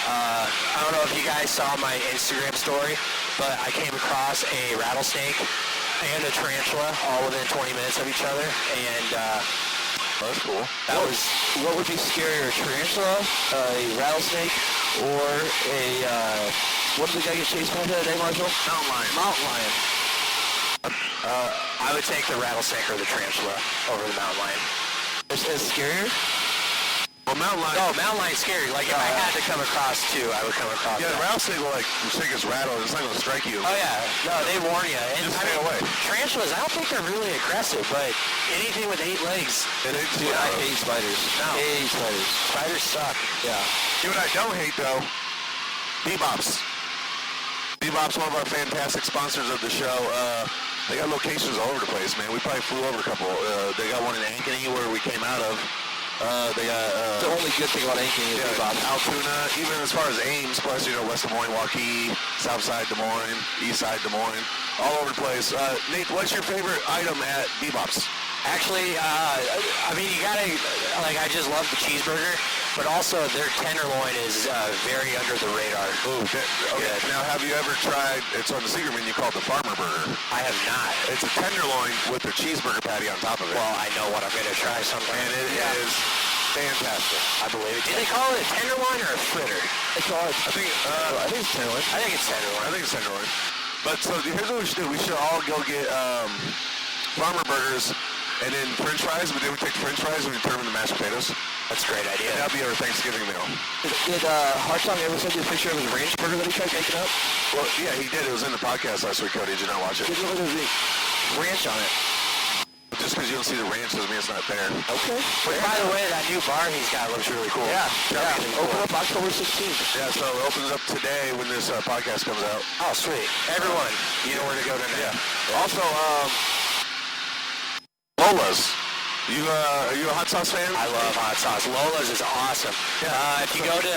I don't know if you guys saw my Instagram story, but I came across a rattlesnake and a tarantula all within 20 minutes of each other, and that's cool. What would be scarier, a tarantula, a rattlesnake, or what did the guy get chased by the other day, Marshall? Mountain lion. I would take the rattlesnake or the tarantula over the mountain lion. It's scarier? Well, mountain lion. Oh, mountain lion's scary. If I had to come across two, I would come across. Yeah, the that. rattlesnake will shake its rattle. It's not going to strike you. Oh yeah, no, they warn you. And Just stay away. Tarantulas, I don't think they're really aggressive, but anything with 8 legs. Dude, I hate spiders. No. Hate spiders. Spiders suck. Yeah. You know what I don't hate though? BBops. BBops, one of our fantastic sponsors of the show. They got locations all over the place, man. We probably flew over a couple. They got one in Ankeny where we came out of. They got the only good thing about Ankeny is BBops. Altoona, even as far as Ames, plus West Des Moines, Waukee, South Side Des Moines, East Side Des Moines, all over the place. Nate, what's your favorite item at BBops? Actually, you gotta, I just love the cheeseburger, but also their tenderloin is very under the radar. Ooh, okay. Yeah. Now, have you ever tried, it's on the secret menu called the Farmer Burger. I have not. It's a tenderloin with a cheeseburger patty on top of it. Well, I know what I'm gonna try sometime. And it is fantastic. I believe it. Did they call it a tenderloin or a fritter? It's hard. I think it's tenderloin. I think it's tenderloin. But so here's what we should do. We should all go get Farmer Burgers and then French fries, but then we take the French fries and we turn them into mashed potatoes. That's a great idea. That'll be our Thanksgiving meal. Did Hartsong ever send you a picture of his ranch burger that he tried making up? Well, yeah, he did. It was in the podcast last week, Cody. Did you not watch it? Did you look at the ranch on it? Just because you don't see the ranch doesn't mean it's not there. Okay. But by the way, that new bar he's got looks really cool. Yeah. Open up October 16th. Yeah, so it opens up today when this podcast comes out. Oh, sweet. Everyone, you know where to go tonight. Yeah. Also, Lolas. Are you a hot sauce fan? I love hot sauce. Lola's is awesome. Yeah. If you go to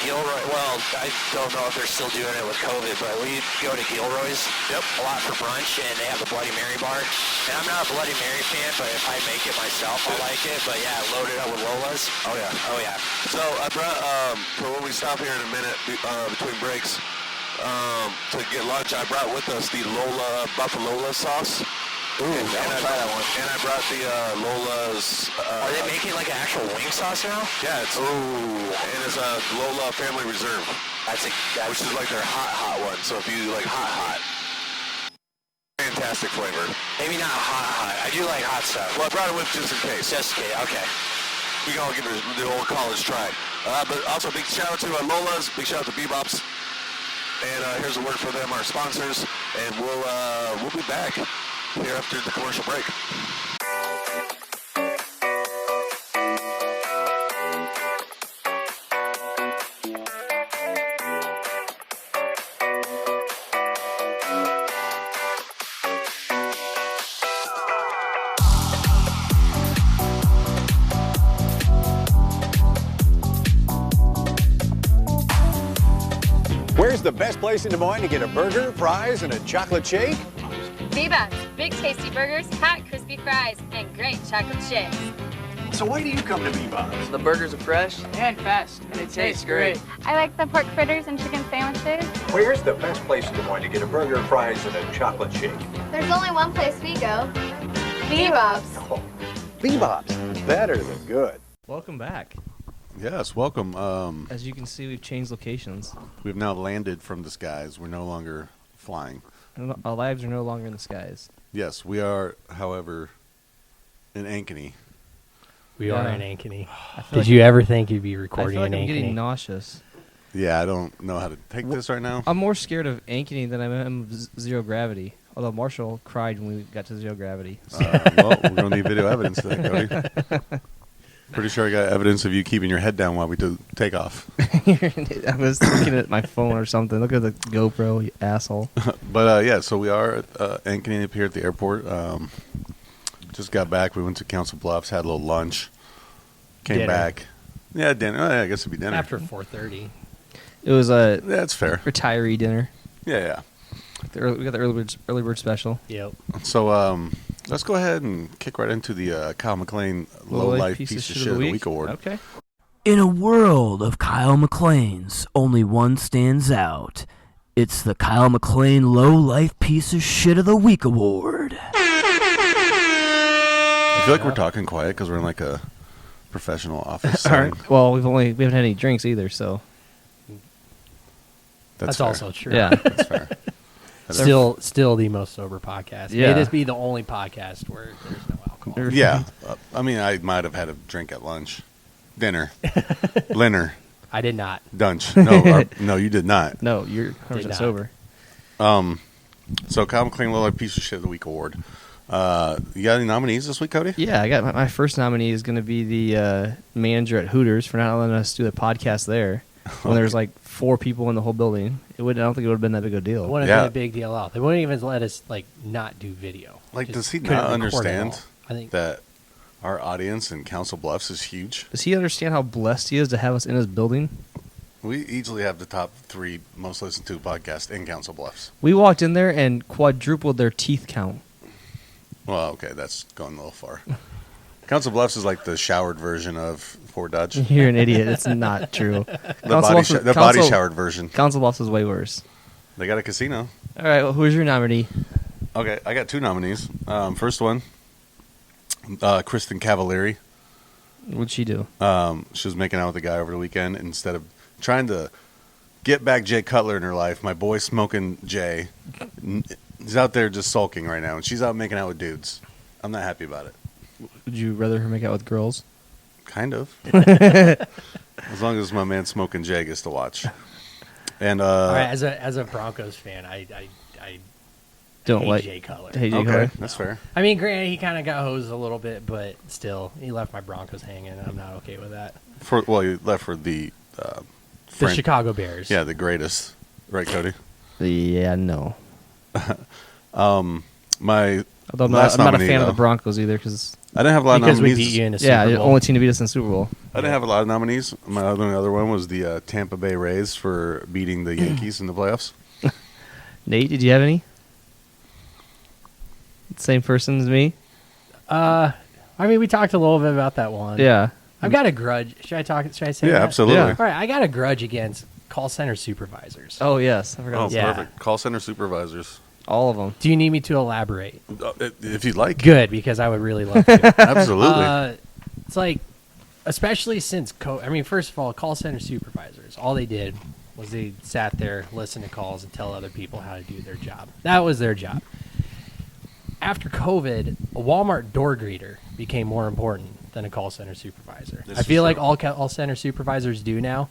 Gilroy, well, I don't know if they're still doing it with COVID, but we go to Gilroy's a lot for brunch, and they have a Bloody Mary bar. And I'm not a Bloody Mary fan, but if I make it myself, I like it. But yeah, load it up with Lolas. Oh yeah. So I brought for when we stop here in a minute between breaks to get lunch, I brought with us the Buffalo sauce. Ooh, I want to try that one. And I brought the Lola's. Are they making an actual wing sauce now? Yeah, it's and it's a Lola Family Reserve. Which is like their hot one. So if you like hot, fantastic flavor. Maybe not hot. I do like hot stuff. Well, I brought it with just in case. Okay. We can all give it the old college try. But also big shout out to Lola's. Big shout out to BBops. And here's a word for them, our sponsors. And we'll be back here after the commercial break. Where's the best place in Des Moines to get a burger, fries, and a chocolate shake? BBops, big tasty burgers, hot crispy fries, and great chocolate shakes. So why do you come to BBops? The burgers are fresh and fast, and it tastes great. I like the pork fritters and chicken sandwiches. Where's the best place in Des Moines to get a burger, fries, and a chocolate shake? There's only one place we go. BBops. Oh, BBops. Better than good. Welcome back. Yes, welcome. As you can see, we've changed locations. We've now landed from the skies. We're no longer flying. Our lives are no longer in the skies. Yes, we are, however, in Ankeny. We are in Ankeny. Did you ever think you'd be recording I feel like in I'm Ankeny? getting nauseous. Yeah, I don't know how to take this right now. I'm more scared of Ankeny than I am of zero gravity. Although Marshall cried when we got to zero gravity. Well, we're going to need video evidence of that, Cody. Pretty sure I got evidence of you keeping your head down while we do takeoff. I was looking at my phone or something. Look at the GoPro, you asshole. But, yeah, so we are at Ankeny up here at the airport. Just got back. We went to Council Bluffs, had a little lunch, came Dinner. back. Yeah, dinner. I guess it'd be dinner. After 4:30. It was a That's fair. retiree dinner. Yeah. We got the early bird special. Yep. So let's go ahead and kick right into the Kyle McLean Low Life Piece of Shit of the Week Award. Okay. In a world of Kyle McLean's, only one stands out. It's the Kyle McLean Low Life Piece of Shit of the Week Award. I feel like we're talking quiet because we're in like a professional office All setting. right. Well, we haven't had any drinks either, so That's fair. also true. yeah. That's fair. Still the most sober podcast. Yeah. May this be the only podcast where there's no alcohol. Yeah. I mean, I might have had a drink at lunch. Dinner. Dinner. I did not. Dunch. No, no, you did not. No, you're 100% sober. So Kyle McLean Low Life Piece of Shit of the Week Award. You got any nominees this week, Cody? Yeah, I got my first nominee is going to be the manager at Hooters for not letting us do the podcast there when there's like 4 people in the whole building. I don't think it would have been that big a deal. It wouldn't have been a big deal out. They wouldn't even let us not do video. Like, Just does he couldn't not record understand it all. I think that our audience in Council Bluffs is huge? Does he understand how blessed he is to have us in his building? We easily have the top 3 most listened to podcasts in Council Bluffs. We walked in there and quadrupled their teeth count. Well, okay, that's going a little far. Council Bluffs is like the showered version of Fort Dodge. You're an idiot. It's not true. The body showered version. Council Bluffs is way worse. They got a casino. All right, well, who's your nominee? Okay, I got 2 nominees. First one, Kristen Cavallari. What'd she do? She was making out with a guy over the weekend. Instead of trying to get back Jay Cutler in her life, my boy Smoking Jay, he's out there just sulking right now, and she's out making out with dudes. I'm not happy about it. Would you rather her make out with girls? Kind of. As long as my man Smoking Jay gets to watch. And all right, as a Broncos fan, I don't hate like Jay Cutler. Hate Jay Cutler? That's fair. I mean, granted, he kind of got hosed a little bit, but still, he left my Broncos hanging. I'm not okay with that. You left for the Chicago Bears. Yeah, the greatest, right, Cody? Yeah, no. My Although I'm last not a nominee, fan of though, the Broncos either because I didn't have a lot of nominees. We beat you in a yeah, Super the Bowl. only team to beat us in the Super Bowl. I didn't have a lot of nominees. My other one was the Tampa Bay Rays for beating the Yankees in the playoffs. Nate, did you have any? Same person as me? I mean, we talked a little bit about that one. Yeah. I've got a grudge. Should I say Yeah, that? absolutely. Yeah. All right, I got a grudge against call center supervisors. Oh, yes. I forgot. Oh, Yeah. perfect. Call center supervisors. All of them. Do you need me to elaborate? If you'd like. Good, because I would really love to. Absolutely. It's like, especially since first of all, call center supervisors, all they did was they sat there, listened to calls, and tell other people how to do their job. That was their job. After COVID, a Walmart door greeter became more important than a call center supervisor. I feel like all call center supervisors do now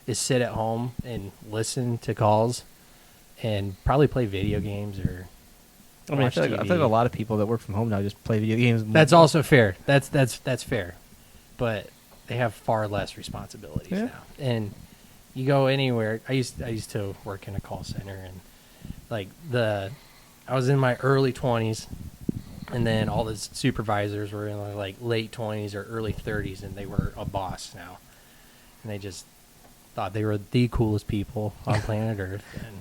is sit at home and listen to calls and probably play video games or I feel like a lot of people that work from home now just play video games. That's also fair. That's fair. But they have far less responsibilities now. And you go anywhere. I used to work in a call center, and I was in my early 20s, and then all the supervisors were in their late 20s or early 30s, and they were a boss now. And they just thought they were the coolest people on planet Earth. And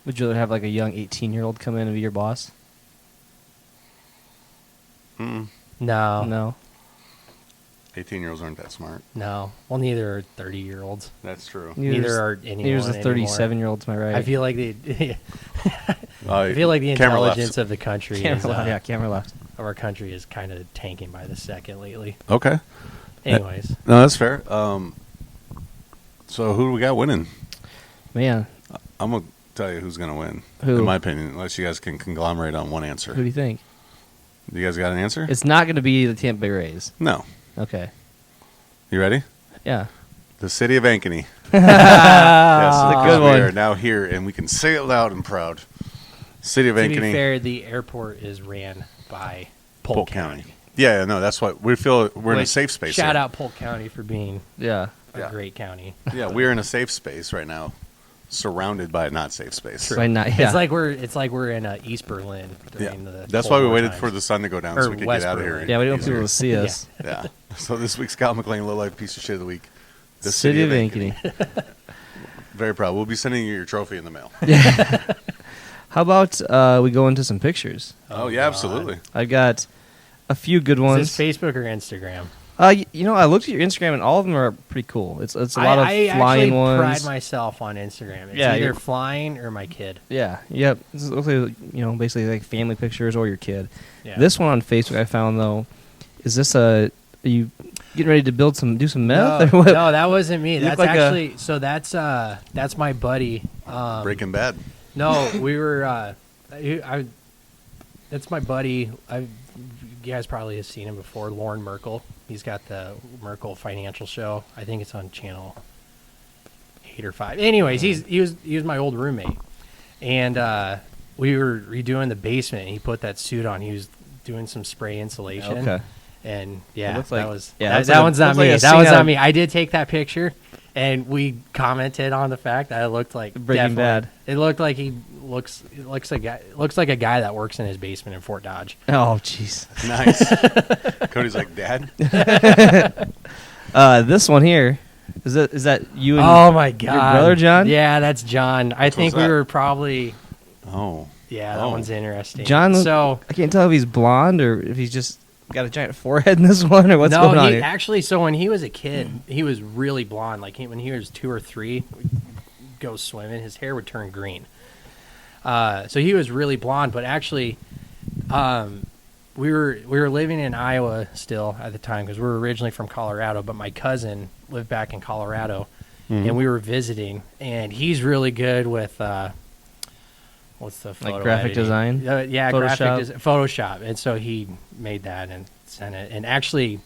would you rather have a young 18-year-old come in and be your boss? No. 18-year-olds aren't that smart. No. Well, neither are 30-year-olds. That's true. Neither are anyone. Neither's the 37-year-olds. Am I right? I feel like the intelligence of the country camera left. of our country is kind of tanking by the second lately. Okay. Anyways. No, that's fair. So who do we got winning? Man. I'm going to tell you who's going to win. Who? In my opinion, unless you guys can conglomerate on one answer. Who do you think? You guys got an answer? It's not going to be the Tampa Bay Rays. No. Okay. You ready? Yeah. The city of Ankeny. Yes, the good one. We are now here, and we can say it loud and proud. City of Ankeny. To be fair, the airport is ran by Polk County. Yeah, no, that's what we feel. We're in a safe space. Shout here. out Polk County for being a great county. Yeah, we're in a safe space right now, surrounded by a not safe space. It's like we're in East Berlin. That's why we waited for the sun to go down so we could West get out Berlin. of here. Yeah, we don't want people to see us. Yeah. So this week's Kyle McLean Low Life Piece of Shit of the Week. The City of Ankeny. Very proud. We'll be sending you your trophy in the mail. How about we go into some pictures? Oh yeah, absolutely. I've got a few good ones. Is this Facebook or Instagram? I looked at your Instagram and all of them are pretty cool. It's a lot of flying ones. I pride myself on Instagram. It's either flying or my kid. Yeah, yep. This is basically basically like family pictures or your kid. Yeah. This one on Facebook I found though. Is this are you getting ready to do some meth? No, no, that wasn't me. You That's look like actually that's my buddy. Breaking Bad. No, we were. That's my buddy. You guys probably have seen him before. Lauren Merkel. He's got the Merkel Financial Show. I think it's on channel 8 or 5. Anyways, he was my old roommate, and we were redoing the basement. And he put that suit on. He was doing some spray insulation. Okay. And yeah, like, that was yeah, that one's not me. Like that was not me. I did take that picture, and we commented on the fact that it looked like Breaking Bad. It looked like he looks like a guy that works in his basement in Fort Dodge. Oh, jeez. Nice. Cody's like, Dad. This one here is that you and oh my god, your brother John? Yeah, that's John. I think we were probably. Oh. Yeah, that one's interesting. John. So I can't tell if he's blonde or if he's just got a giant forehead in this one, or what's going on here? Actually, so when he was a kid, he was really blonde. Like when he was 2 or 3, we'd go swimming, his hair would turn green. So he was really blonde, but actually, we were living in Iowa still at the time because we were originally from Colorado. But my cousin lived back in Colorado, and we were visiting. And he's really good with what's the photo graphic editing? design? Yeah, Photoshop? Photoshop. And so he made that and sent it. And actually,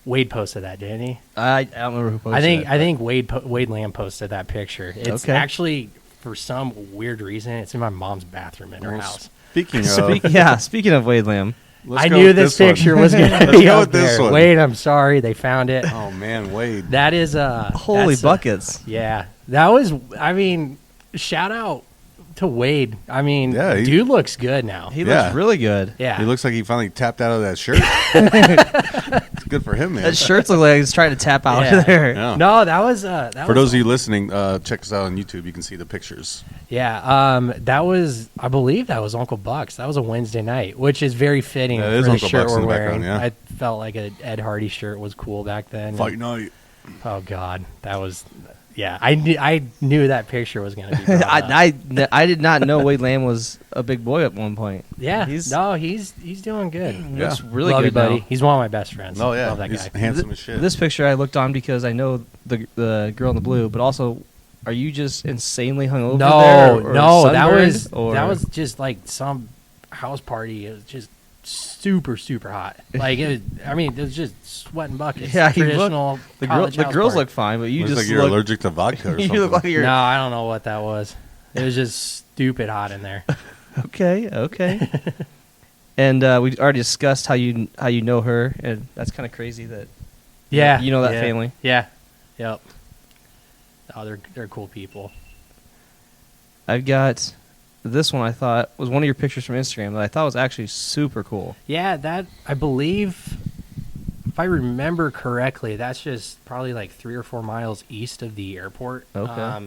Wade posted that, didn't he? I don't remember who posted it. I think Wade Lamb posted that picture. It's actually, for some weird reason, it's in my mom's bathroom in her house. Speaking of Wade Lamb, I knew this picture was going to be up there. Wade, I'm sorry, they found it. Oh man, Wade. That is holy buckets. Yeah, that was. I mean, shout out to Wade. I mean, dude looks good now. He looks really good. Yeah, he looks like he finally tapped out of that shirt. It's good for him, man. That shirt's look like he's trying to tap out of there. Yeah. No, that was for those of you listening. Check us out on YouTube. You can see the pictures. Yeah, that was. I believe that was Uncle Buck's. That was a Wednesday night, which is very fitting for the Uncle shirt Buck's we're in the wearing. background, yeah. I felt like an Ed Hardy shirt was cool back then. Fight night. Oh God, that was. Yeah, I knew that picture was going to be. I did not know Wade Lamb was a big boy at one point. Yeah, he's doing good. Looks really Love good, you, buddy. now. He's one of my best friends. Oh yeah, love that he's guy. handsome as shit. This picture I looked on because I know the girl in the blue, but also, are you just insanely hungover? No, that sunburned, was just like some house party. It was just super hot. Like it was just sweating buckets. Yeah, traditional. The girls look fine, but you looks just like you're allergic to vodka. Or you something. look like you're. No, I don't know what that was. It was just stupid hot in there. Okay. And we already discussed how you know her, and that's kind of crazy that. Yeah, you know that family. Yeah, yep. Oh, they're cool people. I've got this one. I thought was one of your pictures from Instagram that I thought was actually super cool. Yeah, that I believe, if I remember correctly, that's just probably like 3 or 4 miles east of the airport. Okay.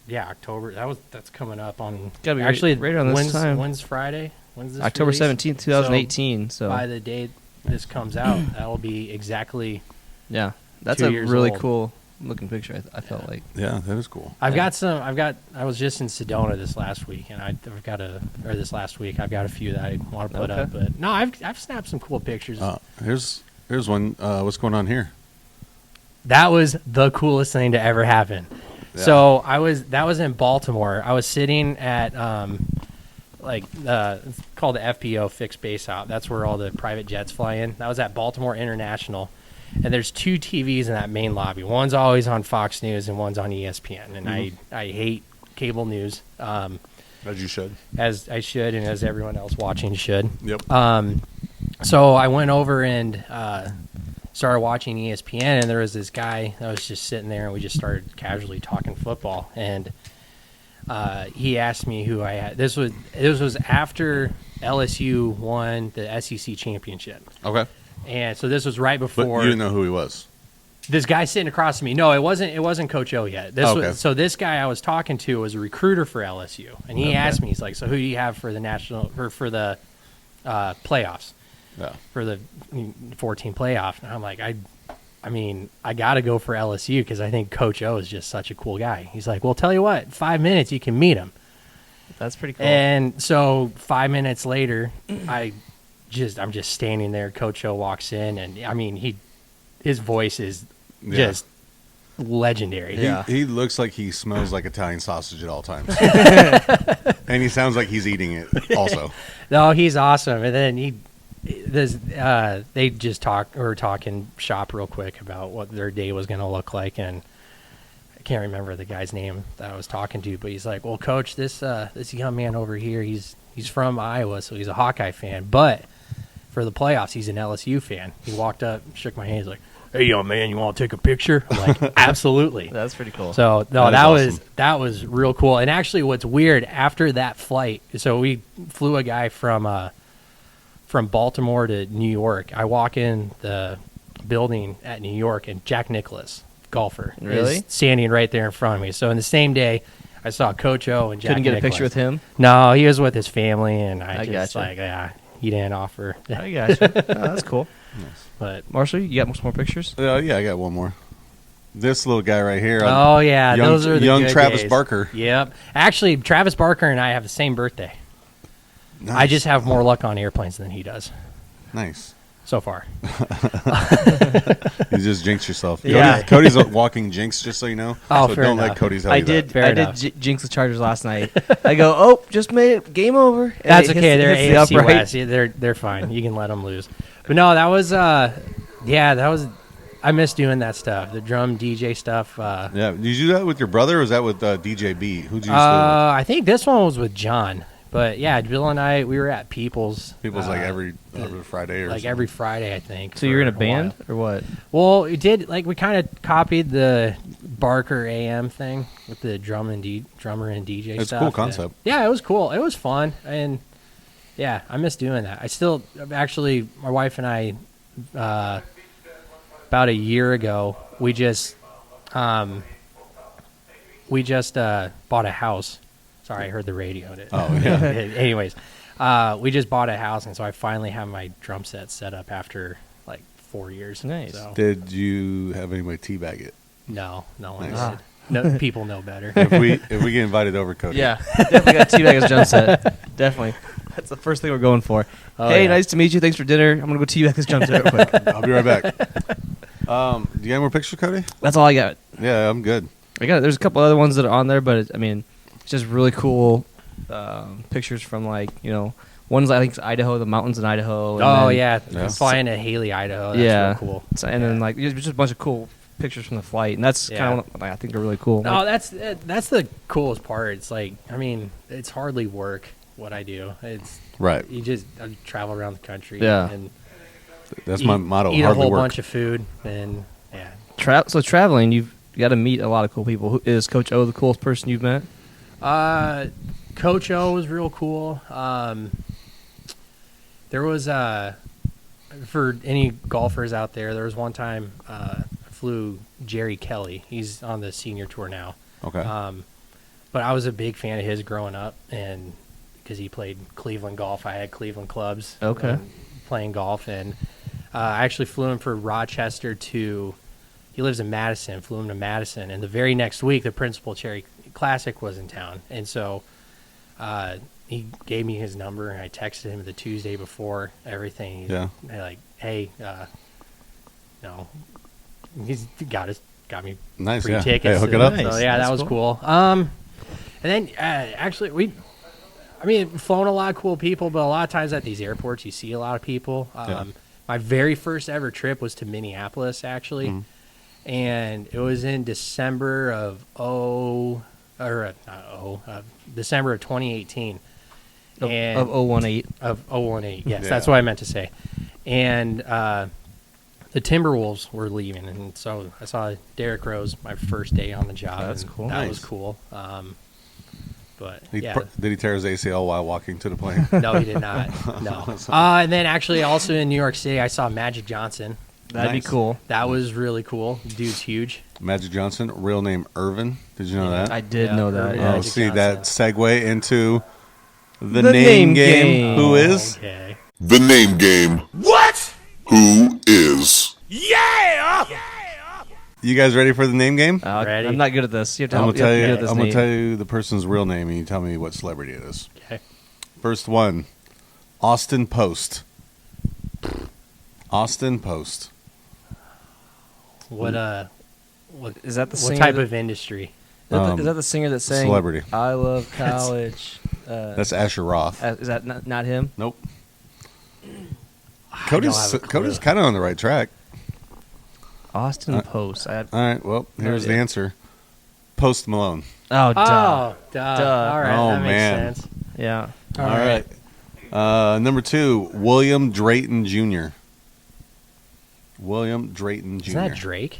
Yeah, October. That's coming up on. Gotta be actually right around this time. When's Friday? When's this? October release? 17th, 2018. So by the day this comes out, that'll be exactly Yeah, that's 2 a years really old. cool looking picture. I felt like. Yeah, that is cool. I was just in Sedona this last week, and this last week I've got a few that I want to put up. But no, I've snapped some cool pictures. Here's one. What's going on here? That was the coolest thing to ever happen. Yeah. So that was in Baltimore. I was sitting at it's called the FPO fixed base out. That's where all the private jets fly in. That was at Baltimore International. And there's 2 TVs in that main lobby. One's always on Fox News and one's on ESPN. And I hate cable news. As you should. As I should, and as everyone else watching should. Yep. So I went over and started watching ESPN, and there was this guy that was just sitting there, and we just started casually talking football. And he asked me who I had. This was after LSU won the SEC championship. Okay. And so this was right before. But you didn't know who he was. This guy sitting across from me. No, it wasn't Coach O yet. So this guy I was talking to was a recruiter for LSU, and he asked me, he's like, "So who do you have for the national or for the playoffs? Yeah. For the 14 playoff?" And I'm like, I mean, I got to go for LSU because I think Coach O is just such a cool guy. He's like, "Well, tell you what, 5 minutes you can meet him." That's pretty cool. And so 5 minutes later, I'm just standing there. Coach O walks in, and I mean, his voice is just legendary. He looks like he smells like Italian sausage at all times, and he sounds like he's eating it also. No, he's awesome. And then they just talking shop real quick about what their day was going to look like, and I can't remember the guy's name that I was talking to, but he's like, "Well, Coach, this young man over here, he's from Iowa, so he's a Hawkeye fan, but for the playoffs, he's an LSU fan." He walked up, shook my hand, he's like, "Hey, young man, you want to take a picture?" I'm like, "Absolutely." That's pretty cool. So no, that was real cool. And actually, what's weird after that flight, so we flew a guy from Baltimore to New York. I walk in the building at New York, and Jack Nicklaus, golfer, Really? is standing right there in front of me. So in the same day, I saw Coach O and Jack. Couldn't get Nicklaus. a picture with him? No, he was with his family, and I just gotcha. like, yeah, he didn't offer. I gotcha. Oh, that's cool. Nice. But Marshall, you got some more pictures? Yeah, I got one more. This little guy right here. Oh yeah, young, those are the young good Travis days. Barker. Yep. Actually, Travis Barker and I have the same birthday. Nice. I just have more luck on airplanes than he does. Nice. So far. You just jinx yourself. Yeah. Cody's a walking jinx, just so you know. Oh, so fair don't enough. let Cody tell you that. I did jinx the Chargers last night. I go, "Oh, just made it. Game over." And That's it okay. They're hits the AFC upright. West. Yeah, they're fine. You can let them lose. But no, that was I miss doing that stuff. The drum DJ stuff. Yeah. Did you do that with your brother, or was that with DJ B? Who'd you used to I think this one was with John. But yeah, Bill and I, we were at People's. People's like every Friday or like something. every Friday, I think. So you're in a for band while. or what? Well, we did we kind of copied the Barker AM thing with the drummer and DJ It's stuff. a cool concept. Yeah, it was cool. It was fun, and yeah, I miss doing that. I still actually, my wife and I, about a year ago, we just bought a house. Sorry, I heard the radio. Oh, yeah. Anyways, we just bought a house, and so I finally have my drum set set up after like 4 years. Nice. So. Did you have anybody teabag it? No one Nice. did. No, people know better. If we get invited over, Cody. Yeah, definitely got teabag as drum set. Definitely. That's the first thing we're going for. Oh, hey, yeah. Nice to meet you. Thanks for dinner. I'm gonna go teabag this drum set real quick. I'll be right back. Do you have more pictures, Cody? That's all I got. Yeah, I'm good. There's a couple other ones that are on there, but it's just really cool pictures from one's I think it's Idaho, the mountains in Idaho. And flying to Haley, Idaho. That's real cool. And then just a bunch of cool pictures from the flight, and that's kind of I think they're really cool. No, that's the coolest part. It's like, it's hardly work what I do. It's right. You just travel around the country. Yeah. And that's my motto. Eat hardly a whole work. bunch of food and yeah. So traveling, you've got to meet a lot of cool people. Is Coach O the coolest person you've met? Coach O was real cool. There was for any golfers out there was one time I flew Jerry Kelly. He's on the senior tour now. Okay. But I was a big fan of his growing up, and because he played Cleveland golf, I had Cleveland clubs. Okay. Playing golf, and I actually flew him for Rochester to. He lives in Madison. Flew him to Madison, and the very next week, the Principal Cherry Classic was in town, and so he gave me his number, and I texted him the Tuesday before everything. He's like, hey, he's got me nice, free tickets. Hey, hook it up. So yeah, that was cool. And then actually flown a lot of cool people, but a lot of times at these airports, you see a lot of people. My very first ever trip was to Minneapolis, actually, and it was in December of December of 2018. Of 018. Of 018, yes, that's what I meant to say. And the Timberwolves were leaving, and so I saw Derrick Rose my first day on the job. That's cool. That Nice. was cool. But Did he tear his ACL while walking to the plane? No, he did not. No. And then actually also in New York City, I saw Magic Johnson. That'd be cool. That was really cool. Dude's huge. Magic Johnson, real name Irvin. Did you know that? I did know that. Oh, Magic see Johnson. that segue into the The name name game. game. Who is? Okay. The name game. What? Who is? Yeah! You guys ready for the name game? Ready? I'm not good at this. You have to I'm help gonna tell me you. get this I'm gonna name. tell you the person's real name, and you tell me what celebrity it is. Okay. First one, Austin Post. Austin Post. What Is that the what singer type that- of industry? Is that the singer that sang Celebrity. I Love College? That's Asher Roth. Is that not him? Nope. I don't have a clue. Cody's kind of on the right track. Austin Post. All right. Well, here's the idea. answer. Post Malone. Oh, duh. Oh, duh. All right, Oh, that makes man. sense. Yeah. All right. Number 2, William Drayton Jr. William Drayton Jr. Is that Drake?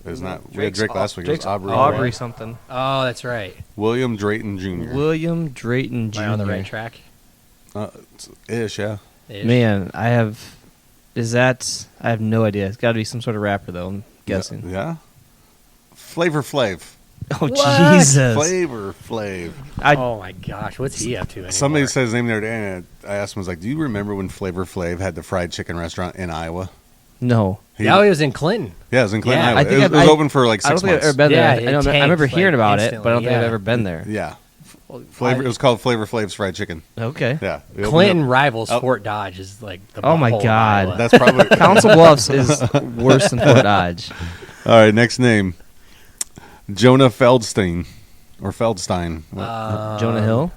It's not. We had Drake last week. It was Drake's Aubrey. Aubrey something. Oh, that's right. William Drayton Jr. William Drayton Jr. Am I on the right track? Ish, yeah. Ish. Man, I have no idea. It's got to be some sort of rapper, though, I'm guessing. Yeah. Flavor Flav. Oh, Jesus. Flavor Flav. Oh, my gosh. What's he up to anymore? Somebody said his name the other day, and I asked him, I was like, do you remember when Flavor Flav had the fried chicken restaurant in Iowa? No. He was in Clinton. Yeah, it was in Clinton, Yeah. Iowa. I think it was open for like 6 months. I don't think I've ever been there. Yeah, I remember hearing about it, but I don't think I've ever been there. Yeah. Flavor. It was called Flavor Flav's Fried Chicken. Okay. Yeah. Clinton rivals Fort Dodge is like the Oh, my butthole of God. Iowa. That's probably Council Bluffs is worse than Fort Dodge. All right, next name. Jonah Feldstein. Or Feldstein. Jonah Hill?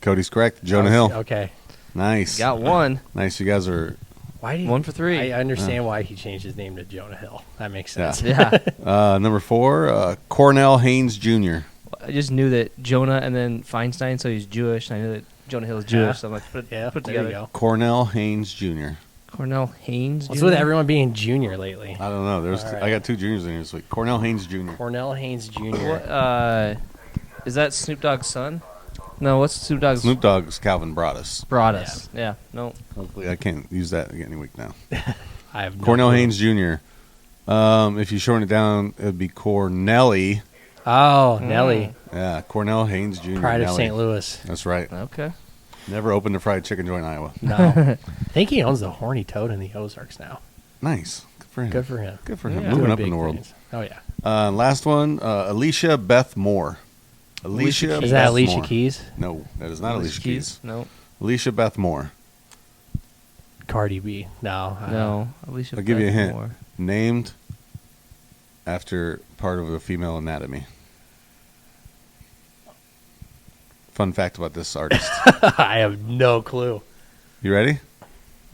Cody's correct. Jonah Hill. Okay. Nice. Got one. Nice. You guys are... Why did 1 for 3. I understand why he changed his name to Jonah Hill. That makes sense. Yeah. Number 4, Cornell Haynes Jr. I just knew that Jonah and then Feinstein, so he's Jewish. And I knew that Jonah Hill is Jewish, so I'm like, put there together. you go. Cornell Haynes Jr. Cornell Haynes. What's Jr.? with everyone being junior lately? I don't know. There's All right. I got 2 juniors in here this week. Cornell Haynes Jr. Cornell Haynes Jr. What, is that Snoop Dogg's son? No, what's Snoop Dogg's? Snoop Dogg's Calvin Broadus. Broadus. Yeah. No. Hopefully I can't use that any week now. I have no Cornell clue. Haynes Jr. If you shorten it down, it would be Cornelly. Oh, Nelly. Yeah, Cornell Haynes Jr. Pride of Nelly. St. Louis. That's right. Okay. Never opened a fried chicken joint in Iowa. No. I think he owns the Horny Toad in the Ozarks now. Nice. Good for him. Good for him. Good for him. Yeah. Moving Doing up in big the world. things. Oh, yeah. Last one, Alicia Beth Moore. Alicia Is that Beth Alicia Moore. Keys? No, that is not Alicia Keys. No. Alicia Beth Moore. Cardi B. No. No. Alicia I'll give you a Beth hint. Moore. Named after part of a female anatomy. Fun fact about this artist. I have no clue. You ready?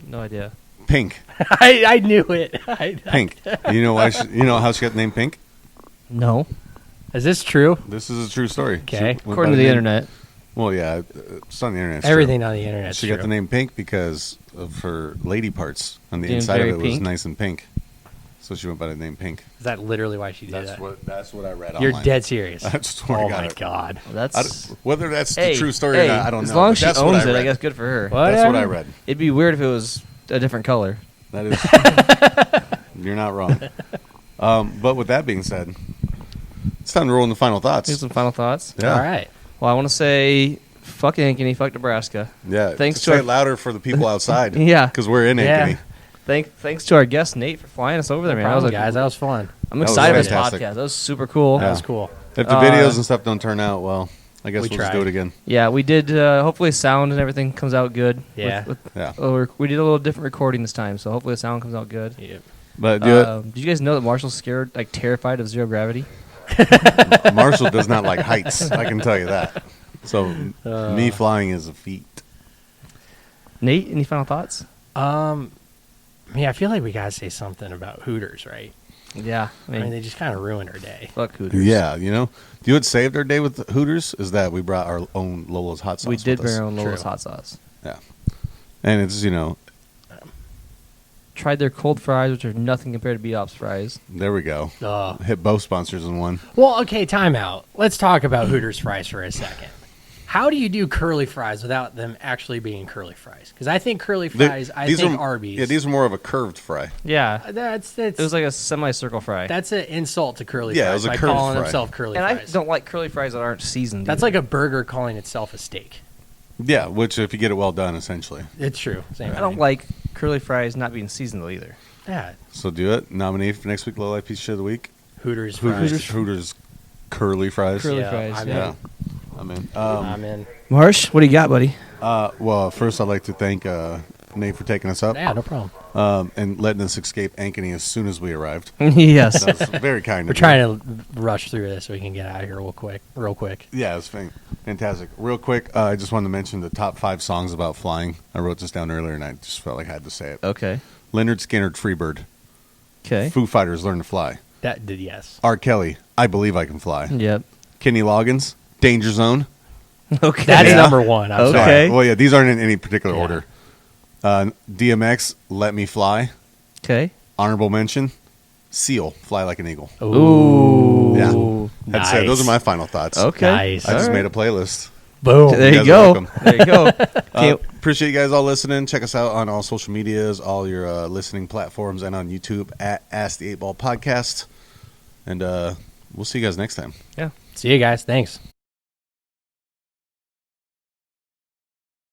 No idea. Pink. I knew it. Pink. You know why? You know how she got named Pink? No. Is this true? This is a true story. Okay. She went by According to the name- internet. Well, yeah, it's on the internet. It's Everything true. on the internet. She got the name Pink because of her lady parts on the Being inside of very it was pink? nice and pink. So she went by the name Pink. Is that literally why she did that? That's what I read. You're online. dead serious. I swear oh to God. my God. Whether that's Hey, the true story hey, or not, I don't know. As long but as she that's what owns I it, I read. guess good for her. That's what I read. It'd be weird if it was a different color. That is. You're not wrong. But with that being said, it's time to roll in the final thoughts. Here's some final thoughts. Yeah. All right. Well, I want to say Fuck Ankeny, fuck Nebraska. Yeah. Thanks say it louder for the people outside. Yeah. Because we're in Ankeny. Thanks to our guest Nate for flying us over there, man. Problem, guys. That was fun. I'm excited for this fantastic. podcast. That was super cool. That was cool. If the videos and stuff don't turn out well, I guess we'll just do it again. Yeah, we did. Hopefully, sound and everything comes out good. Yeah. We did a little different recording this time, so hopefully the sound comes out good. Yep. But did you guys know that Marshall's scared, like terrified of zero gravity? Marshall does not like heights. I can tell you that. So me flying is a feat. Nate, any final thoughts? I feel like we gotta say something about Hooters, right? Yeah, I mean they just kind of ruined our day. Fuck Hooters. Yeah, you know, do you know what saved our day with Hooters is that we brought our own Lolas hot sauce. We did with bring us. our own Lolas hot sauce. Yeah, and it's tried their cold fries, which are nothing compared to BBops fries. There we go. Hit both sponsors in one. Well, okay, time out. Let's talk about Hooters fries for a second. How do you do curly fries without them actually being curly fries? Because I think curly fries, Arby's. Yeah, these are more of a curved fry. Yeah, it was like a semicircle fry. That's an insult to curly Yeah, fries. it was a by curved calling fry. themselves curly and fries. I don't like curly fries that aren't seasoned. That's either. like a burger calling itself a steak. Yeah, which if you get it well done, essentially. It's true. Same I don't like curly fries not being seasoned though either. Yeah. So do it. Nominee for next week, Low Life Piece Shit of the Week. Hooters fries. Hooters curly fries. Curly fries. I'm in. I'm in. Marsh, what do you got, buddy? Well, first I'd like to thank Nate for taking us up. Yeah, no problem. And letting us escape Ankeny as soon as we arrived. Yes. That was very kind We're of you. trying to rush through this so we can get out of here real quick. Yeah, it was fantastic. Real quick, I just wanted to mention the top 5 songs about flying. I wrote this down earlier, and I just felt like I had to say it. Okay. Leonard Skinner, Freebird. Okay. Foo Fighters, Learn to Fly. That did yes. R. Kelly, I Believe I Can Fly. Yep. Kenny Loggins, Danger Zone. Okay. That's number one. I'm sorry. Okay. Well, yeah, these aren't in any particular order. DMX, Let Me Fly. Okay. Honorable mention, Seal, Fly Like an Eagle. Ooh. Yeah. I'd say those are my final thoughts. Okay. Nice. I just made a playlist. Boom. There you guys are go. welcome. There you go. Appreciate you guys all listening. Check us out on all social medias, all your listening platforms, and on YouTube at Ask the 8 Ball Podcast. And we'll see you guys next time. See you guys. Thanks.